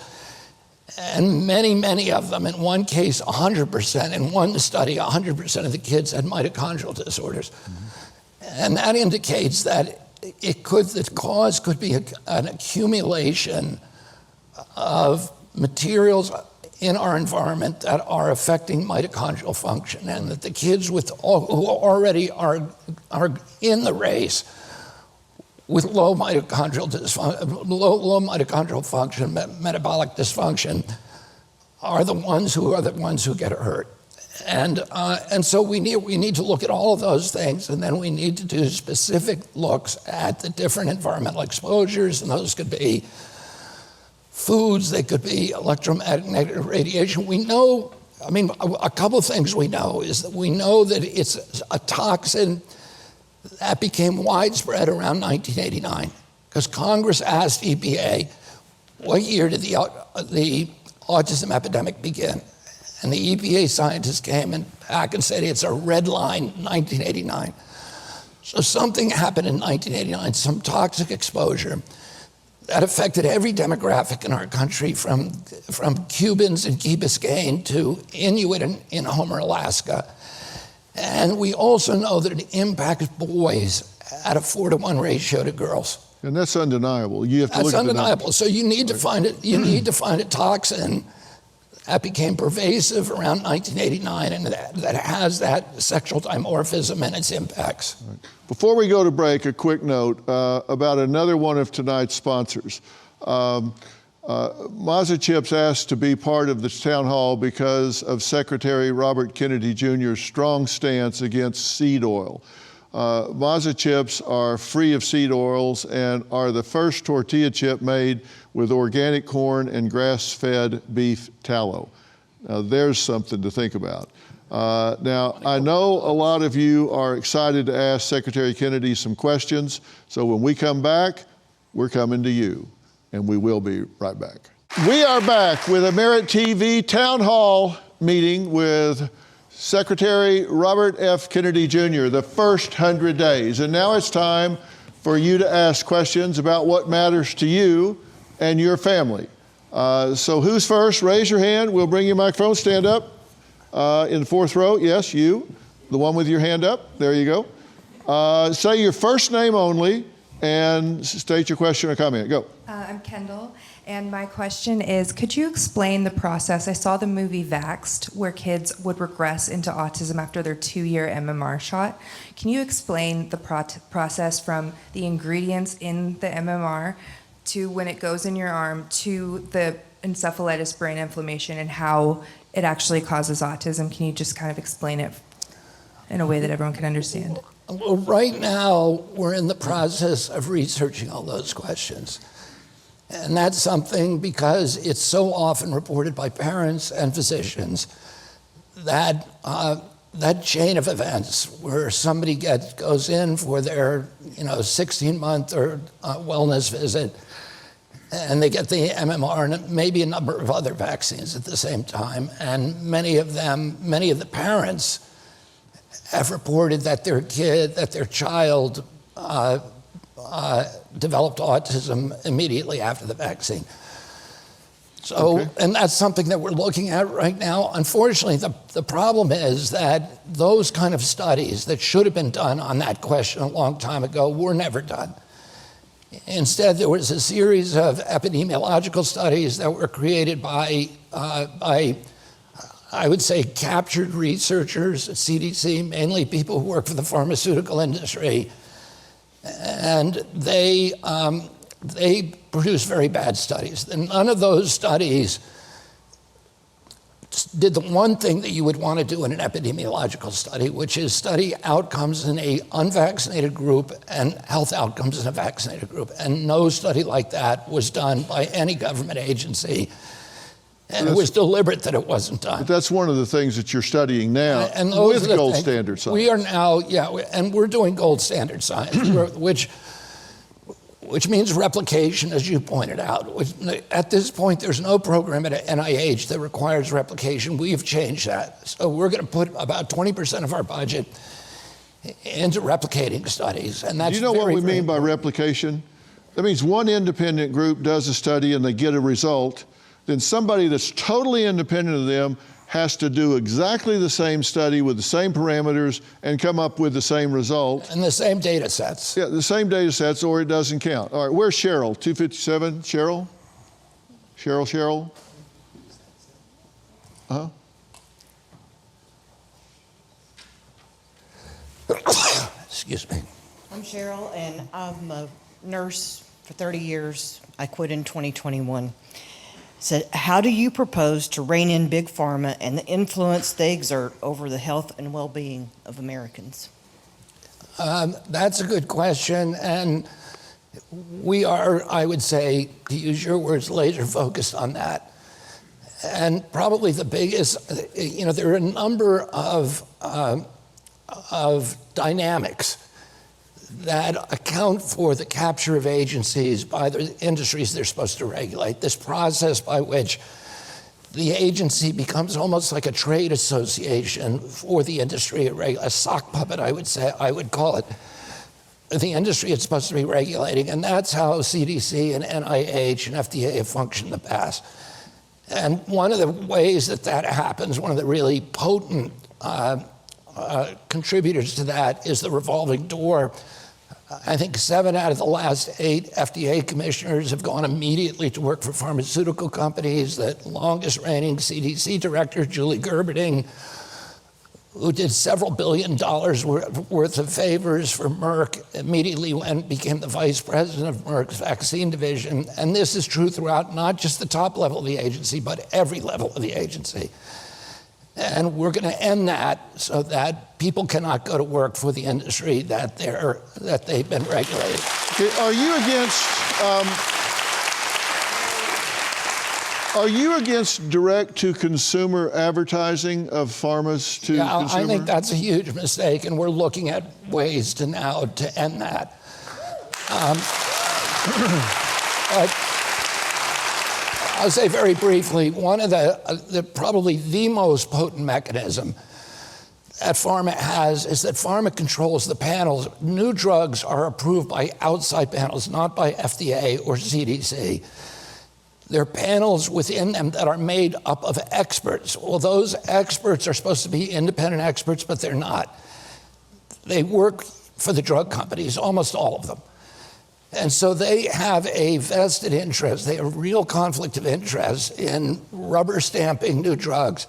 And many of them, in one case, 100%, in one study, 100% of the kids had mitochondrial disorders. Mm-hmm. And that indicates that the cause could be an accumulation of materials in our environment that are affecting mitochondrial function, and that the kids who already are in the race with low mitochondrial function, metabolic dysfunction, are the ones who get hurt. And so we need to look at all of those things, and then we need to do specific looks at the different environmental exposures, and those could be foods, they could be electromagnetic radiation. We know, a couple of things we know is that we know that it's a toxin that became widespread around 1989, because Congress asked EPA, what year did the autism epidemic begin? And the EPA scientists came back and said it's a red line, 1989. So something happened in 1989, some toxic exposure that affected every demographic in our country, from Cubans in Key Biscayne to Inuit in Homer, Alaska. And we also know that it impacts boys at a 4-to-1 ratio to girls. And that's undeniable. You have to look at undeniable. So you need to find it. You need to find a toxin that became pervasive around 1989, and that has that sexual dimorphism and its impacts. Right. Before we go to break, a quick note about another one of tonight's sponsors. Mazza Chips asked to be part of this town hall because of Secretary Robert Kennedy Jr.'s strong stance against seed oil. Mazza Chips are free of seed oils and are the first tortilla chip made with organic corn and grass-fed beef tallow. Now, there's something to think about. Now, I know a lot of you are excited to ask Secretary Kennedy some questions, so when we come back, we're coming to you, and we will be right back. We are back with a Merit TV Town Hall meeting with Secretary Robert F. Kennedy Jr., the first 100 days. And now it's time for you to ask questions about what matters to you and your family. So who's first? Raise your hand. We'll bring you a microphone. Stand up in the 4th row. Yes, you, the one with your hand up. There you go. Say your first name only and state your question or comment. Go. I'm Kendall, and my question is, could you explain the process? I saw the movie Vaxxed, where kids would regress into autism after their 2-year MMR shot. Can you explain the process from the ingredients in the MMR to when it goes in your arm to the encephalitis, brain inflammation, and how it actually causes autism? Can you just kind of explain it in a way that everyone can understand? Well, right now, we're in the process of researching all those questions. And that's something because it's so often reported by parents and physicians that that chain of events where somebody goes in for their 16-month or wellness visit, and they get the MMR and maybe a number of other vaccines at the same time. And many of the parents have reported that their child developed autism immediately after the vaccine. So, okay. And that's something that we're looking at right now. Unfortunately, the problem is that those kind of studies that should have been done on that question a long time ago were never done. Instead, there was a series of epidemiological studies that were created by I would say, captured researchers at CDC, mainly people who work for the pharmaceutical industry. And they produced very bad studies. And none of those studies did the one thing that you would want to do in an epidemiological study, which is study outcomes in an unvaccinated group and health outcomes in a vaccinated group. And no study like that was done by any government agency. And it was deliberate that it wasn't done. But that's one of the things that you're studying now with gold standard science. We are now, and we're doing gold standard science, which means replication, as you pointed out. At this point, there's no program at NIH that requires replication. We've changed that. So we're going to put about 20% of our budget into replicating studies. And that's Do you know what we mean by replication? That means one independent group does a study and they get a result. Then somebody that's totally independent of them has to do exactly the same study with the same parameters and come up with the same result. And the same data sets. Yeah, the same data sets, or it doesn't count. All right, where's Cheryl? 257, Cheryl? Cheryl? Uh-huh. Excuse me. I'm Cheryl, and I'm a nurse for 30 years. I quit in 2021. Said, how do you propose to rein in Big Pharma and the influence they exert over the health and well-being of Americans? That's a good question, and we are, I would say, to use your words, laser focused on that. And probably the biggest, there are a number of dynamics that account for the capture of agencies by the industries they're supposed to regulate. This process by which the agency becomes almost like a trade association for the industry, a sock puppet, I would call it. The industry it's supposed to be regulating, and that's how CDC and NIH and FDA have functioned in the past. And one of the ways that happens, one of the really potent contributors to that is the revolving door. I think 7 out of the last 8 FDA commissioners have gone immediately to work for pharmaceutical companies. The longest reigning CDC director, Julie Gerberding, who did several $1 billion worth of favors for Merck, immediately became the vice president of Merck's vaccine division. And this is true throughout not just the top level of the agency, but every level of the agency. And we're going to end that so that people cannot go to work for the industry that they've been regulating. Okay, are you against direct-to-consumer advertising of pharmas to consumer? I think that's a huge mistake, and we're looking at ways to end that. I'll say very briefly, one of probably the most potent mechanism that pharma has is that pharma controls the panels. New drugs are approved by outside panels, not by FDA or CDC. There are panels within them that are made up of experts. Well, those experts are supposed to be independent experts, but they're not. They work for the drug companies, almost all of them. And so they have a vested interest, they have a real conflict of interest in rubber stamping new drugs,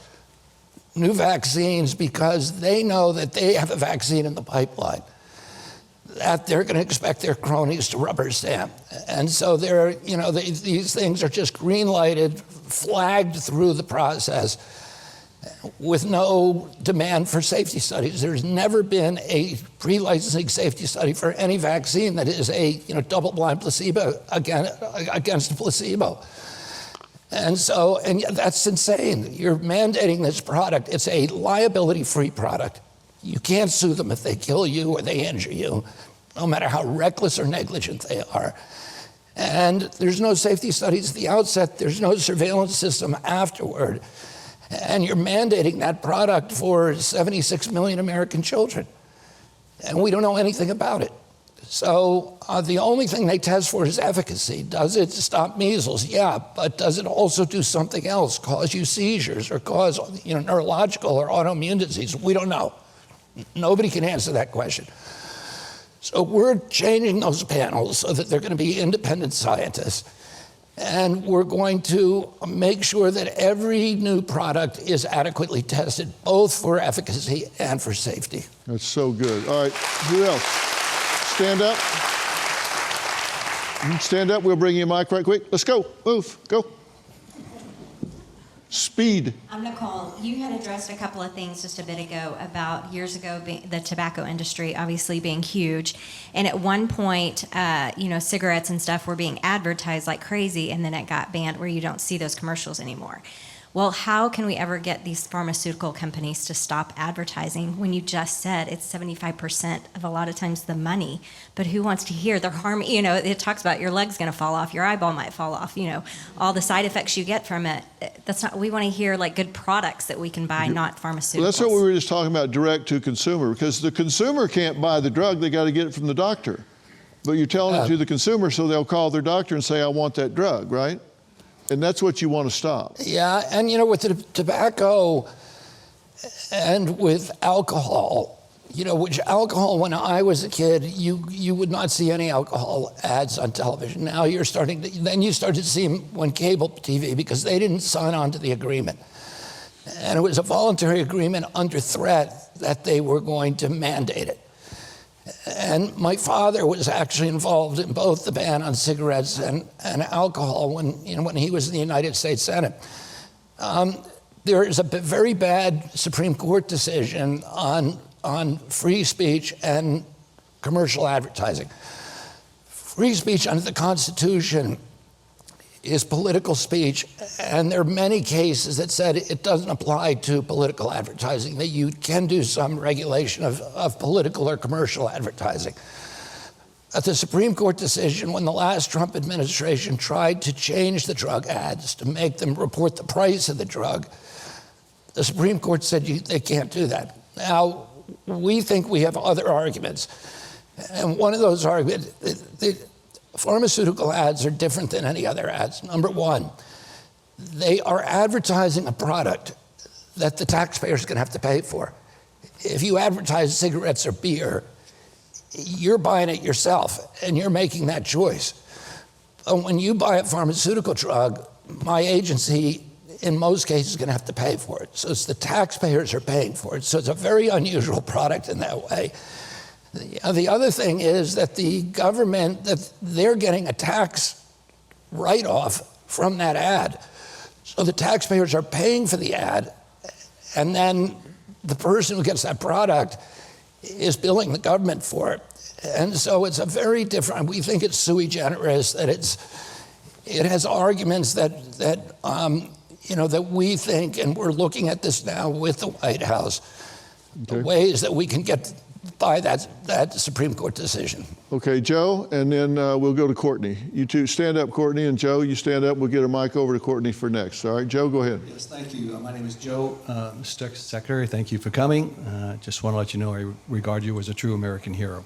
new vaccines, because they know that they have a vaccine in the pipeline that they're going to expect their cronies to rubber stamp. And so these things are just green lighted, flagged through the process with no demand for safety studies. There's never been a pre-licensing safety study for any vaccine that is a double-blind placebo against a placebo. And that's insane. You're mandating this product. It's a liability-free product. You can't sue them if they kill you or they injure you, no matter how reckless or negligent they are. And there's no safety studies at the outset. There's no surveillance system afterward. And you're mandating that product for 76 million American children. And we don't know anything about it. So the only thing they test for is efficacy. Does it stop measles? Yeah, but does it also do something else, cause you seizures or cause neurological or autoimmune disease? We don't know. Nobody can answer that question. So we're changing those panels so that they're going to be independent scientists. And we're going to make sure that every new product is adequately tested, both for efficacy and for safety. That's so good. All right, who else? Stand up. Stand up, we'll bring you a mic right quick. Let's go, move, go. Speed. I'm Nicole. You had addressed a couple of things just a bit ago about years ago the tobacco industry obviously being huge, and at one point, cigarettes and stuff were being advertised like crazy, and then it got banned where you don't see those commercials anymore. Well, how can we ever get these pharmaceutical companies to stop advertising when you just said it's 75% of a lot of times the money? But who wants to hear the harm? It talks about your leg's going to fall off, your eyeball might fall off, all the side effects you get from it. That's not, we want to hear like good products that we can buy, not pharmaceuticals. Well, that's what we were just talking about, direct to consumer, because the consumer can't buy the drug, they got to get it from the doctor. But you're telling it to the consumer, so they'll call their doctor and say, I want that drug, right? And that's what you want to stop. Yeah, and with the tobacco and with alcohol, which alcohol, when I was a kid, you would not see any alcohol ads on television. Now you started to see them when cable TV, because they didn't sign on to the agreement. And it was a voluntary agreement under threat that they were going to mandate it. And my father was actually involved in both the ban on cigarettes and alcohol when he was in the United States Senate. There is a very bad Supreme Court decision on free speech and commercial advertising. Free speech under the Constitution is political speech, and there are many cases that said it doesn't apply to political advertising, that you can do some regulation of political or commercial advertising. At the Supreme Court decision, when the last Trump administration tried to change the drug ads to make them report the price of the drug, the Supreme Court said they can't do that. Now, we think we have other arguments, and one of those arguments, pharmaceutical ads are different than any other ads. Number one, they are advertising a product that the taxpayer is going to have to pay for. If you advertise cigarettes or beer, you're buying it yourself, and you're making that choice. But when you buy a pharmaceutical drug, my agency, in most cases, is going to have to pay for it. So it's the taxpayers are paying for it. So it's a very unusual product in that way. The other thing is that the government, that they're getting a tax write-off from that ad. So the taxpayers are paying for the ad, and then the person who gets that product is billing the government for it. And so it's a very different, we think it's sui generis, that it has arguments that we think, and we're looking at this now with the White House, the ways that we can get by that Supreme Court decision. Okay, Joe, and then we'll go to Courtney. You two stand up, Courtney, and Joe, you stand up. We'll get a mic over to Courtney for next. All right, Joe, go ahead. Yes, thank you. My name is Joe. Mr. Secretary, thank you for coming. Just want to let you know I regard you as a true American hero.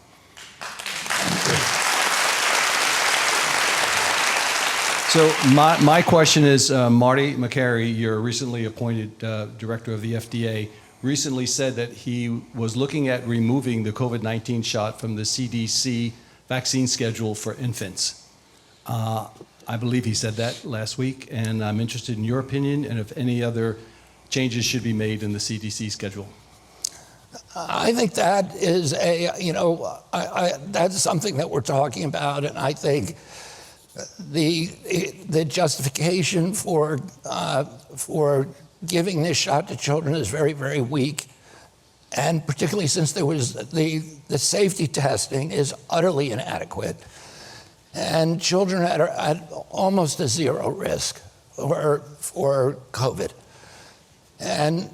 So my question is, Marty McCary, your recently appointed director of the FDA, recently said that he was looking at removing the COVID-19 shot from the CDC vaccine schedule for infants. I believe he said that last week, and I'm interested in your opinion and if any other changes should be made in the CDC schedule. I think that is that's something that we're talking about, and I think the justification for giving this shot to children is very, very weak, and particularly since there was the safety testing is utterly inadequate, and children are at almost a zero risk for COVID, and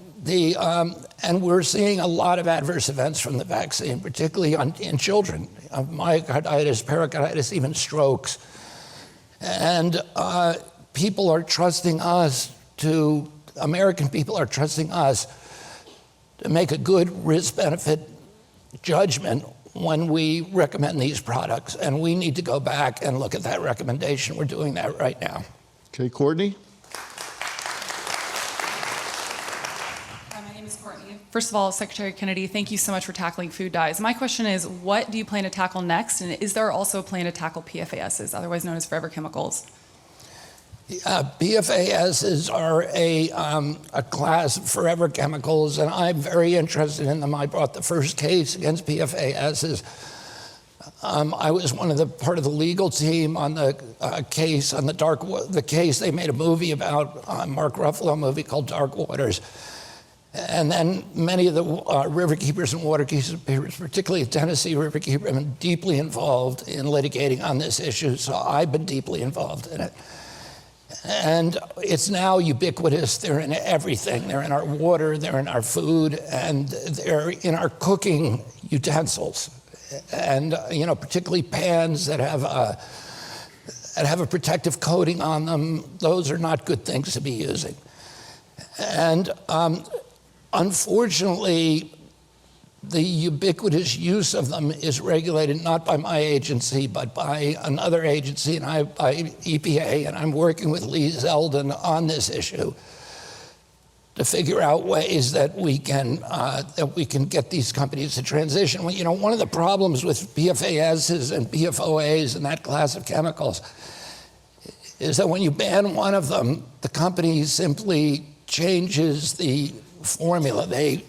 we're seeing a lot of adverse events from the vaccine, particularly in children, myocarditis, pericarditis, even strokes. And people are trusting us American people are trusting us to make a good risk-benefit judgment when we recommend these products. And we need to go back and look at that recommendation. We're doing that right now. Okay, Courtney? First of all, Secretary Kennedy, thank you so much for tackling food dyes. My question is, what do you plan to tackle next? And is there also a plan to tackle PFASs, otherwise known as forever chemicals? PFASs are a class of forever chemicals, and I'm very interested in them. I brought the first case against PFASs. I was part of the legal team on the case on the case they made a movie about, Mark Ruffalo movie called Dark Waters. And then many of the riverkeepers and waterkeepers, particularly Tennessee riverkeeper, have been deeply involved in litigating on this issue, so I've been deeply involved in it. And it's now ubiquitous. They're in everything. They're in our water, they're in our food, and they're in our cooking utensils. And particularly pans that have a protective coating on them, those are not good things to be using. And unfortunately, the ubiquitous use of them is regulated not by my agency, but by another agency, and by EPA, and I'm working with Lee Zeldin on this issue to figure out ways that we can get these companies to transition. One of the problems with PFASs and PFOAs and that class of chemicals is that when you ban one of them, the company simply changes the formula. They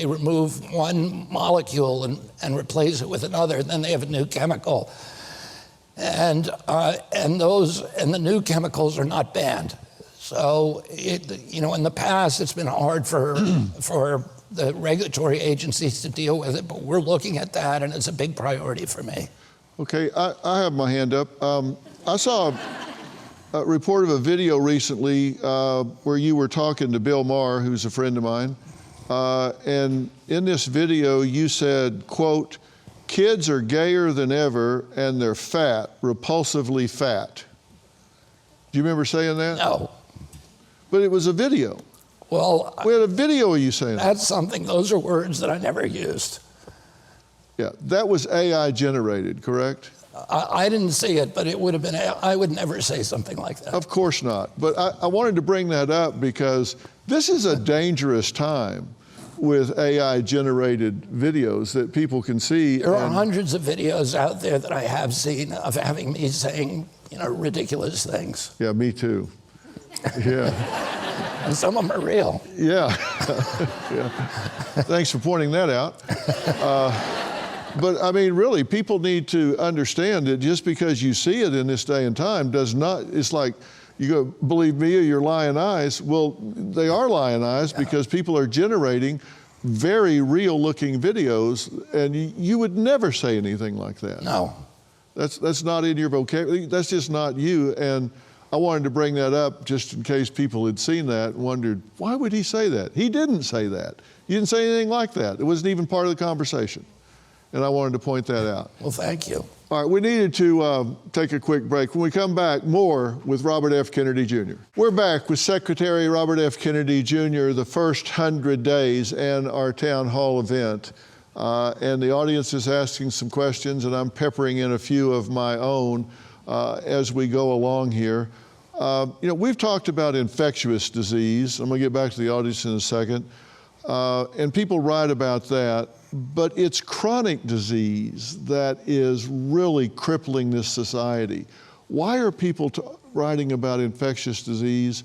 remove one molecule and replace it with another, and then they have a new chemical. And the new chemicals are not banned. So in the past, it's been hard for the regulatory agencies to deal with it, but we're looking at that, and it's a big priority for me. Okay, I have my hand up. I saw a report of a video recently where you were talking to Bill Maher, who's a friend of mine. And in this video, you said, quote, "Kids are gayer than ever and they're fat, repulsively fat." Do you remember saying that? No. But it was a video. Well, we had a video of you saying that. That's something, those are words that I never used. Yeah, that was AI generated, correct? I didn't see it, but it would have been, I would never say something like that. Of course not. But I wanted to bring that up because this is a dangerous time with AI generated videos that people can see. There are hundreds of videos out there that I have seen of having me saying, ridiculous things. Yeah, me too. Yeah. And some of them are real. Yeah. Yeah. Thanks for pointing that out. But I mean, really, people need to understand that just because you see it in this day and time does not, it's like, you go, believe me or your lying eyes. Well, they are lying eyes because people are generating very real looking videos, and you would never say anything like that. No. That's not in your vocabulary. That's just not you. And I wanted to bring that up just in case people had seen that and wondered, why would he say that? He didn't say that. You didn't say anything like that. It wasn't even part of the conversation. And I wanted to point that out. Well, thank you. All right, we needed to take a quick break. When we come back, more with Robert F. Kennedy Jr. We're back with Secretary Robert F. Kennedy Jr., the first 100 days and our town hall event. And the audience is asking some questions, and I'm peppering in a few of my own as we go along here. We've talked about infectious disease. I'm going to get back to the audience in a second. And people write about that, but it's chronic disease that is really crippling this society. Why are people writing about infectious disease,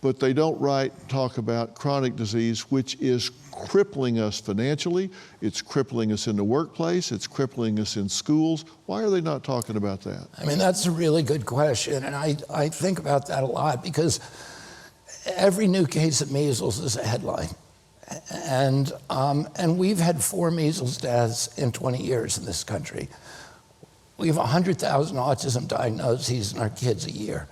but they don't talk about chronic disease, which is crippling us financially, it's crippling us in the workplace, it's crippling us in schools? Why are they not talking about that? I mean, that's a really good question, and I think about that a lot because every new case of measles is a headline. And we've had 4 measles deaths in 20 years in this country. We have 100,000 autism diagnoses in our kids a year.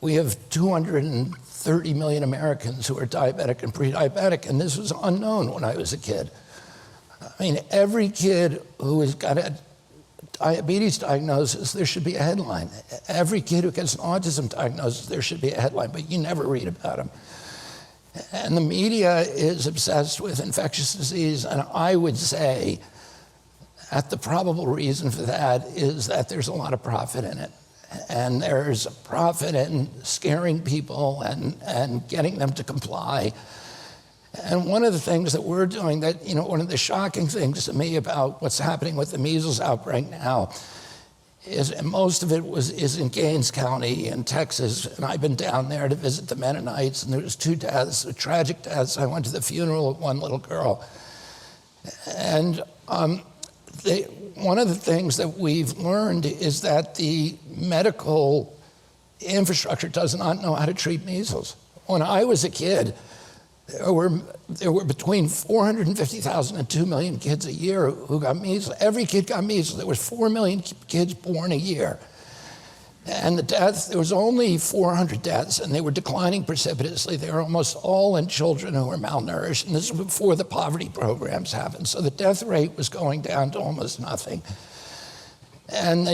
We have 230 million Americans who are diabetic and pre-diabetic, and this was unknown when I was a kid. I mean, every kid who has got a diabetes diagnosis, there should be a headline. Every kid who gets an autism diagnosis, there should be a headline, but you never read about them. And the media is obsessed with infectious disease, and I would say that the probable reason for that is that there's a lot of profit in it. And there's a profit in scaring people and getting them to comply. And one of the things that we're doing that, one of the shocking things to me about what's happening with the measles outbreak now is, and most of it is in Gaines County in Texas, and I've been down there to visit the Mennonites, and there was 2 deaths, tragic deaths. I went to the funeral of one little girl. And one of the things that we've learned is that the medical infrastructure does not know how to treat measles. When I was a kid, there were between 450,000 and 2 million kids a year who got measles. Every kid got measles. There was 4 million kids born a year. And the deaths, there was only 400 deaths, and they were declining precipitously. They were almost all in children who were malnourished, and this was before the poverty programs happened. So the death rate was going down to almost nothing. And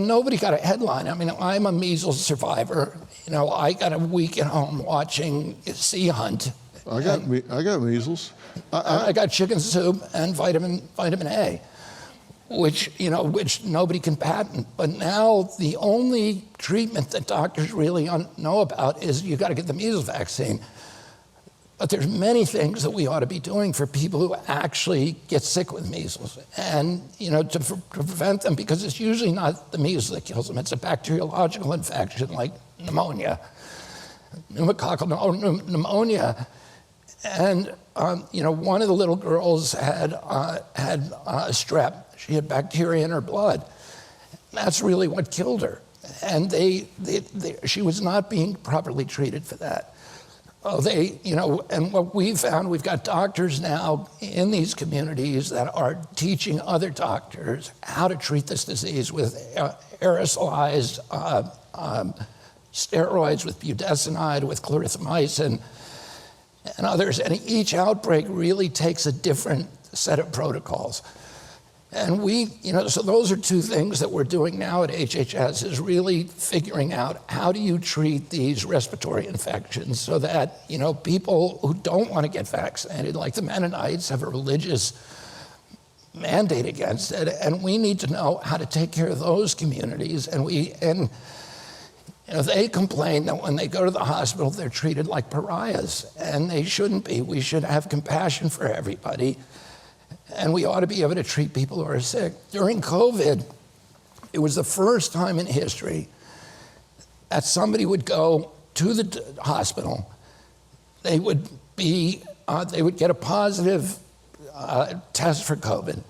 nobody got a headline. I mean, I'm a measles survivor. I got a week at home watching Sea Hunt. I got measles. I got chicken soup and vitamin A, which nobody can patent. But now the only treatment that doctors really know about is you got to get the measles vaccine. But there's many things that we ought to be doing for people who actually get sick with measles, and to prevent them, because it's usually not the measles that kills them. It's a bacteriological infection like pneumonia, pneumococcal pneumonia. And one of the little girls had strep. She had bacteria in her blood. That's really what killed her. And she was not being properly treated for that. And what we found, we've got doctors now in these communities that are teaching other doctors how to treat this disease with aerosolized steroids, with budesonide, with clarithromycin, and others. And each outbreak really takes a different set of protocols. And so those are 2 things that we're doing now at HHS, is really figuring out how do you treat these respiratory infections so that, people who don't want to get vaccinated, like the Mennonites, have a religious mandate against it. And we need to know how to take care of those communities. And they complain that when they go to the hospital, they're treated like pariahs, and they shouldn't be. We should have compassion for everybody. And we ought to be able to treat people who are sick. During COVID, it was the first time in history that somebody would go to the hospital. They would get a positive test for COVID,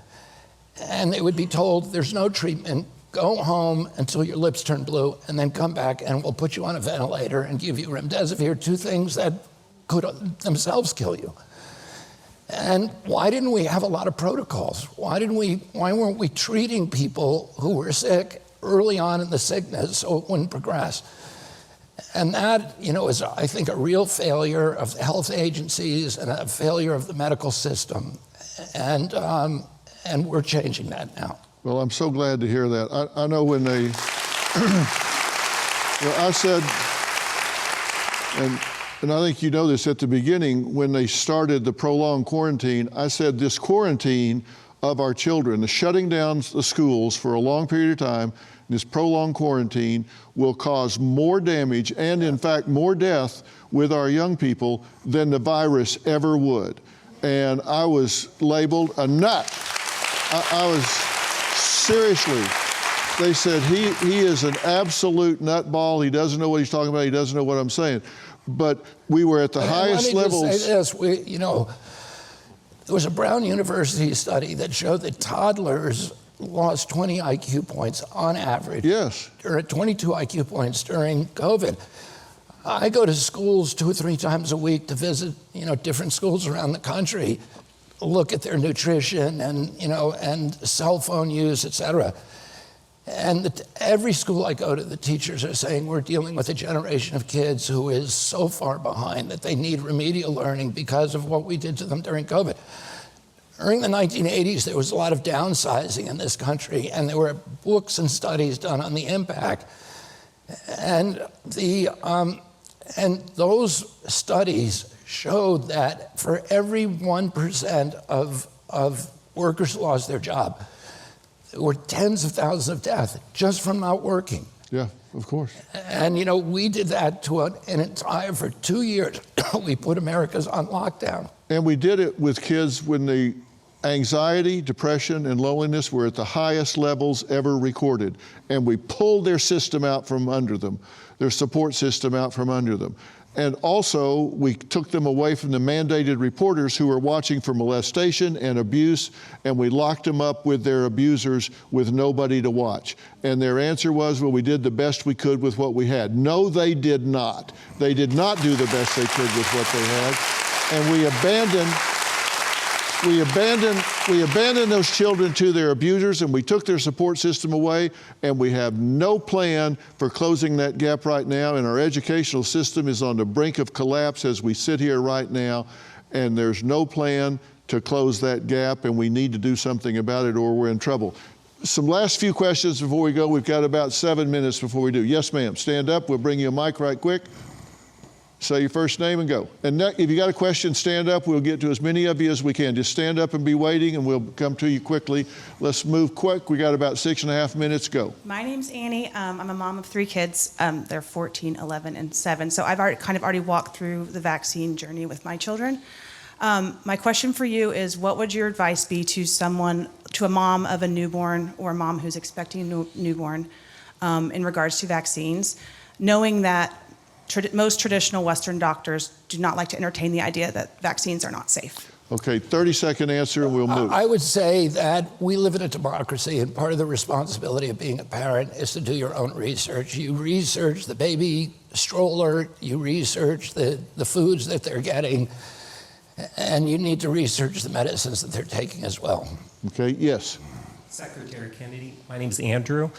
and they would be told there's no treatment. Go home until your lips turn blue, and then come back, and we'll put you on a ventilator and give you remdesivir, 2 things that could themselves kill you. And why didn't we have a lot of protocols? Why weren't we treating people who were sick early on in the sickness so it wouldn't progress? And that, is, I think, a real failure of the health agencies and a failure of the medical system. And we're changing that now. Well, I'm so glad to hear that. I know when they, I said, and I think you know this at the beginning, when they started the prolonged quarantine, I said this quarantine of our children, the shutting down the schools for a long period of time, this prolonged quarantine, will cause more damage and, in fact, more death with our young people than the virus ever would. And I was labeled a nut. I was, seriously, they said he is an absolute nutball. He doesn't know what he's talking about. He doesn't know what I'm saying. But we were at the highest levels. Let me just say this. There was a Brown University study that showed that toddlers lost 20 IQ points on average. Yes. Or 22 IQ points during COVID. I go to schools 2 or 3 times a week to visit, different schools around the country, look at their nutrition and, and cell phone use, et cetera. And every school I go to, the teachers are saying we're dealing with a generation of kids who is so far behind that they need remedial learning because of what we did to them during COVID. During the 1980s, there was a lot of downsizing in this country, and there were books and studies done on the impact. And those studies showed that for every 1% of workers who lost their job, there were tens of thousands of deaths just from not working. Yeah, of course. And we did that for 2 years. We put Americans on lockdown. And we did it with kids when the anxiety, depression, and loneliness were at the highest levels ever recorded. And we pulled their system out from under them, their support system out from under them. And also, we took them away from the mandated reporters who were watching for molestation and abuse, and we locked them up with their abusers with nobody to watch. And their answer was, well, we did the best we could with what we had. No, they did not. They did not do the best they could with what they had. And we abandoned those children to their abusers, and we took their support system away, and we have no plan for closing that gap right now, and our educational system is on the brink of collapse as we sit here right now, and there's no plan to close that gap, and we need to do something about it or we're in trouble. Some last few questions before we go. We've got about 7 minutes before we do. Yes, ma'am. Stand up. We'll bring you a mic right quick. Say your first name and go. And if you got a question, stand up. We'll get to as many of you as we can. Just stand up and be waiting, and we'll come to you quickly. Let's move quick. We got about 6.5 minutes. Go. My name's Annie. I'm a mom of 3 kids. They're 14, 11, and 7. So I've already walked through the vaccine journey with my children. My question for you is, what would your advice be to a mom of a newborn or a mom who's expecting a newborn in regards to vaccines, knowing that most traditional Western doctors do not like to entertain the idea that vaccines are not safe? Okay, 30-second answer and we'll move. I would say that we live in a democracy, and part of the responsibility of being a parent is to do your own research. You research the baby stroller, you research the foods that they're getting, and you need to research the medicines that they're taking as well. Okay, yes. Secretary Kennedy, my name's Andrew.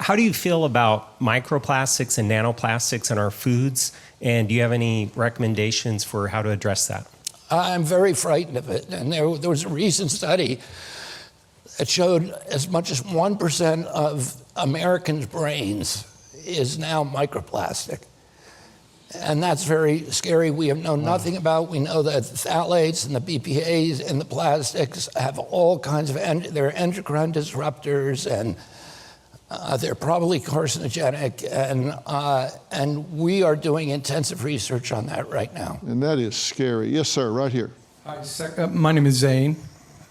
How do you feel about microplastics and nanoplastics in our foods? And do you have any recommendations for how to address that? I'm very frightened of it. And there was a recent study that showed as much as 1% of Americans' brains is now microplastic. And that's very scary. We have known nothing about. We know that the phthalates and the BPAs in the plastics have all kinds of, they're endocrine disruptors, and they're probably carcinogenic, and we are doing intensive research on that right now. And that is scary. Yes, sir, right here. Hi, my name is Zane.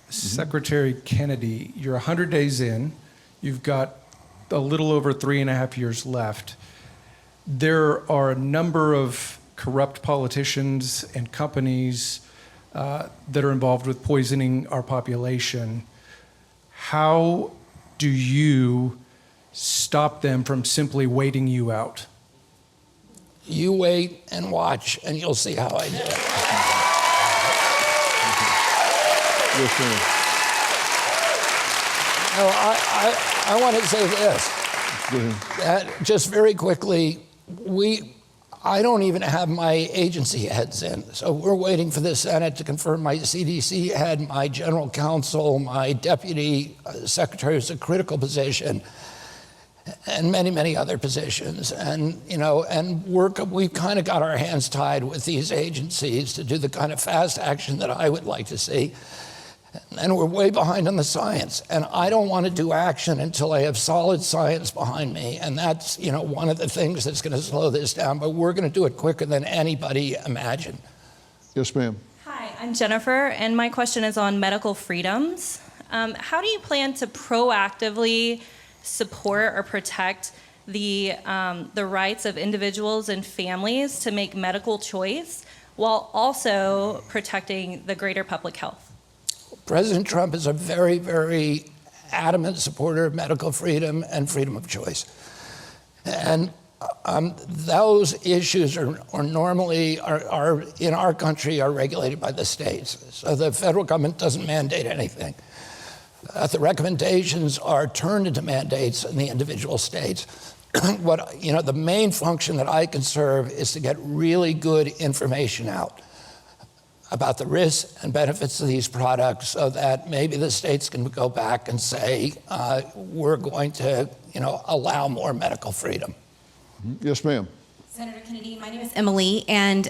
Secretary Kennedy, you're 100 days in. You've got a little over 3.5 years left. There are a number of corrupt politicians and companies that are involved with poisoning our population. How do you stop them from simply waiting you out? You wait and watch, and you'll see how I do it. Yes, ma'am. I want to say this. That just very quickly, I don't even have my agency heads in. So we're waiting for the Senate to confirm my CDC head, my general counsel, my deputy secretary who's a critical position, and many, many other positions. And, we've kind of got our hands tied with these agencies to do the kind of fast action that I would like to see. And we're way behind on the science. And I don't want to do action until I have solid science behind me. And that's, one of the things that's going to slow this down. But we're going to do it quicker than anybody imagined. Yes, ma'am. Hi, I'm Jennifer, and my question is on medical freedoms. How do you plan to proactively support or protect the rights of individuals and families to make medical choice while also protecting the greater public health? President Trump is a very, very adamant supporter of medical freedom and freedom of choice. And those issues are normally in our country are regulated by the states. So the federal government doesn't mandate anything. The recommendations are turned into mandates in the individual states. The main function that I can serve is to get really good information out about the risks and benefits of these products so that maybe the states can go back and say, we're going to, allow more medical freedom. Yes, ma'am. Senator Kennedy, my name is Emily, and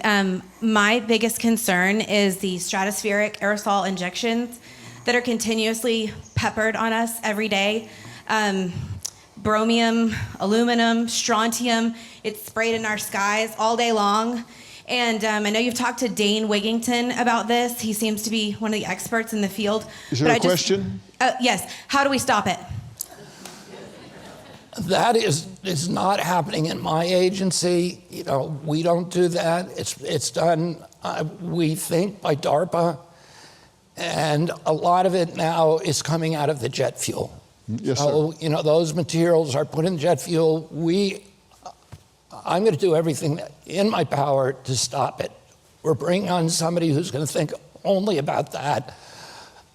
my biggest concern is the stratospheric aerosol injections that are continuously peppered on us every day. Bromium, aluminum, strontium, it's sprayed in our skies all day long. And I know you've talked to Dane Wigington about this. He seems to be one of the experts in the field. Is there a question? Yes. How do we stop it? That is not happening in my agency. We don't do that. It's done, we think, by DARPA. And a lot of it now is coming out of the jet fuel. Yes, so, sir. Those materials are put in jet fuel. I'm going to do everything in my power to stop it. We're bringing on somebody who's going to think only about that,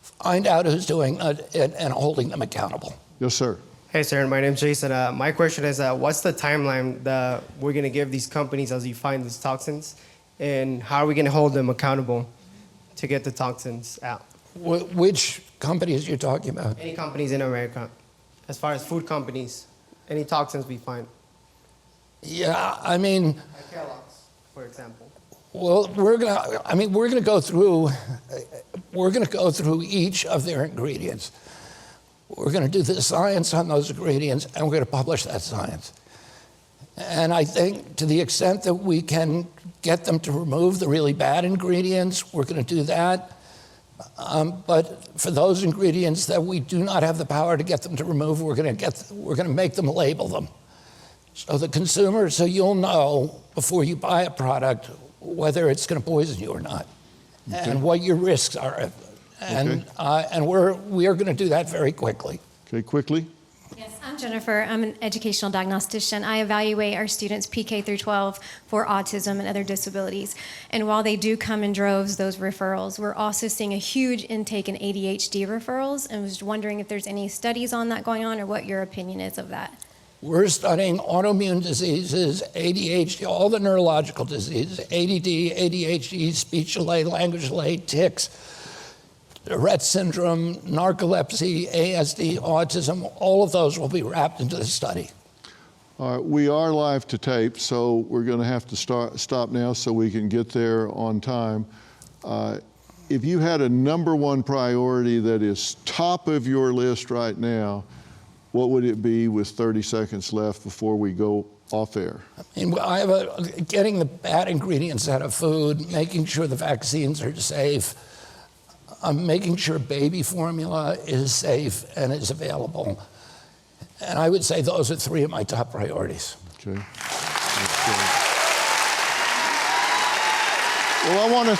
find out who's doing it, and holding them accountable. Yes, sir. Hey, sir, my name's Jason. My question is, what's the timeline that we're going to give these companies as you find these toxins, and how are we going to hold them accountable to get the toxins out? Which companies are you talking about? Any companies in America, as far as food companies, any toxins we find. Yeah, I mean, Like Kellogg's, for example. well, we're gonna go through each of their ingredients. We're gonna do the science on those ingredients, and we're gonna publish that science. And I think to the extent that we can get them to remove the really bad ingredients, we're gonna do that. But for those ingredients that we do not have the power to get them to remove, we're gonna make them label them. So the consumer, so you'll know before you buy a product whether it's going to poison you or not, okay, and what your risks are, and we are going to do that very quickly. Okay, quickly. Yes, I'm Jennifer. I'm an educational diagnostician. I evaluate our students PK through 12 for autism and other disabilities. And while they do come in droves, those referrals, we're also seeing a huge intake in ADHD referrals, and was wondering if there's any studies on that going on or what your opinion is of that. We're studying autoimmune diseases, ADHD, all the neurological diseases, ADD, ADHD, speech delay, language delay, tics, Rett syndrome, narcolepsy, ASD, autism, all of those will be wrapped into the study. All right, we are live to tape, so we're going to have to stop now so we can get there on time. If you had a number one priority that is top of your list right now, what would it be with 30 seconds left before we go off air? I have getting the bad ingredients out of food, making sure the vaccines are safe, making sure baby formula is safe and is available. And I would say those are three of my top priorities. Okay. Well, I want to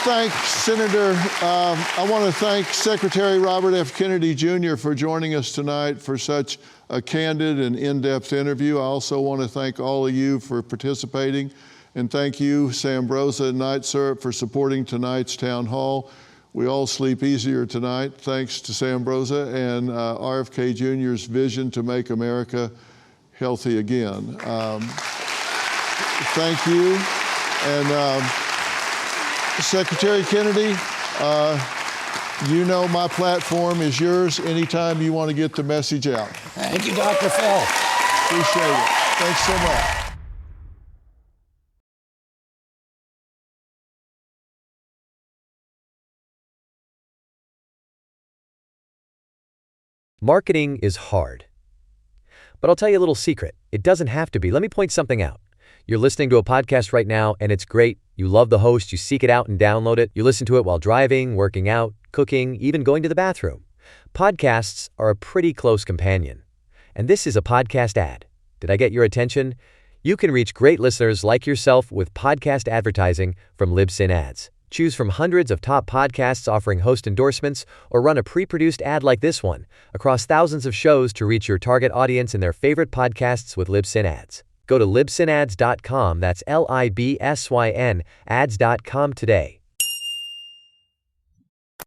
thank Secretary Robert F. Kennedy Jr. for joining us tonight for such a candid and in-depth interview. I also want to thank all of you for participating, and thank you, Samrosza Night Syrup, for supporting tonight's town hall. We all sleep easier tonight, thanks to Samrosza and RFK Jr.'s vision to make America healthy again. Thank you. And Secretary Kennedy, you know my platform is yours anytime you want to get the message out. Thank you, Dr. Phil. Appreciate it. Thanks so much. Marketing is hard. But I'll tell you a little secret. It doesn't have to be. Let me point something out. You're listening to a podcast right now, and it's great. You love the host. You seek it out and download it. You listen to it while driving, working out, cooking, even going to the bathroom. Podcasts are a pretty close companion. And this is a podcast ad. Did I get your attention? You can reach great listeners like yourself with podcast advertising from Libsyn Ads. Choose from hundreds of top podcasts offering host endorsements, or run a pre-produced ad like this one across thousands of shows to reach your target audience in their favorite podcasts with Libsyn Ads. Go to libsynads.com, that's Libsyn, ads.com today.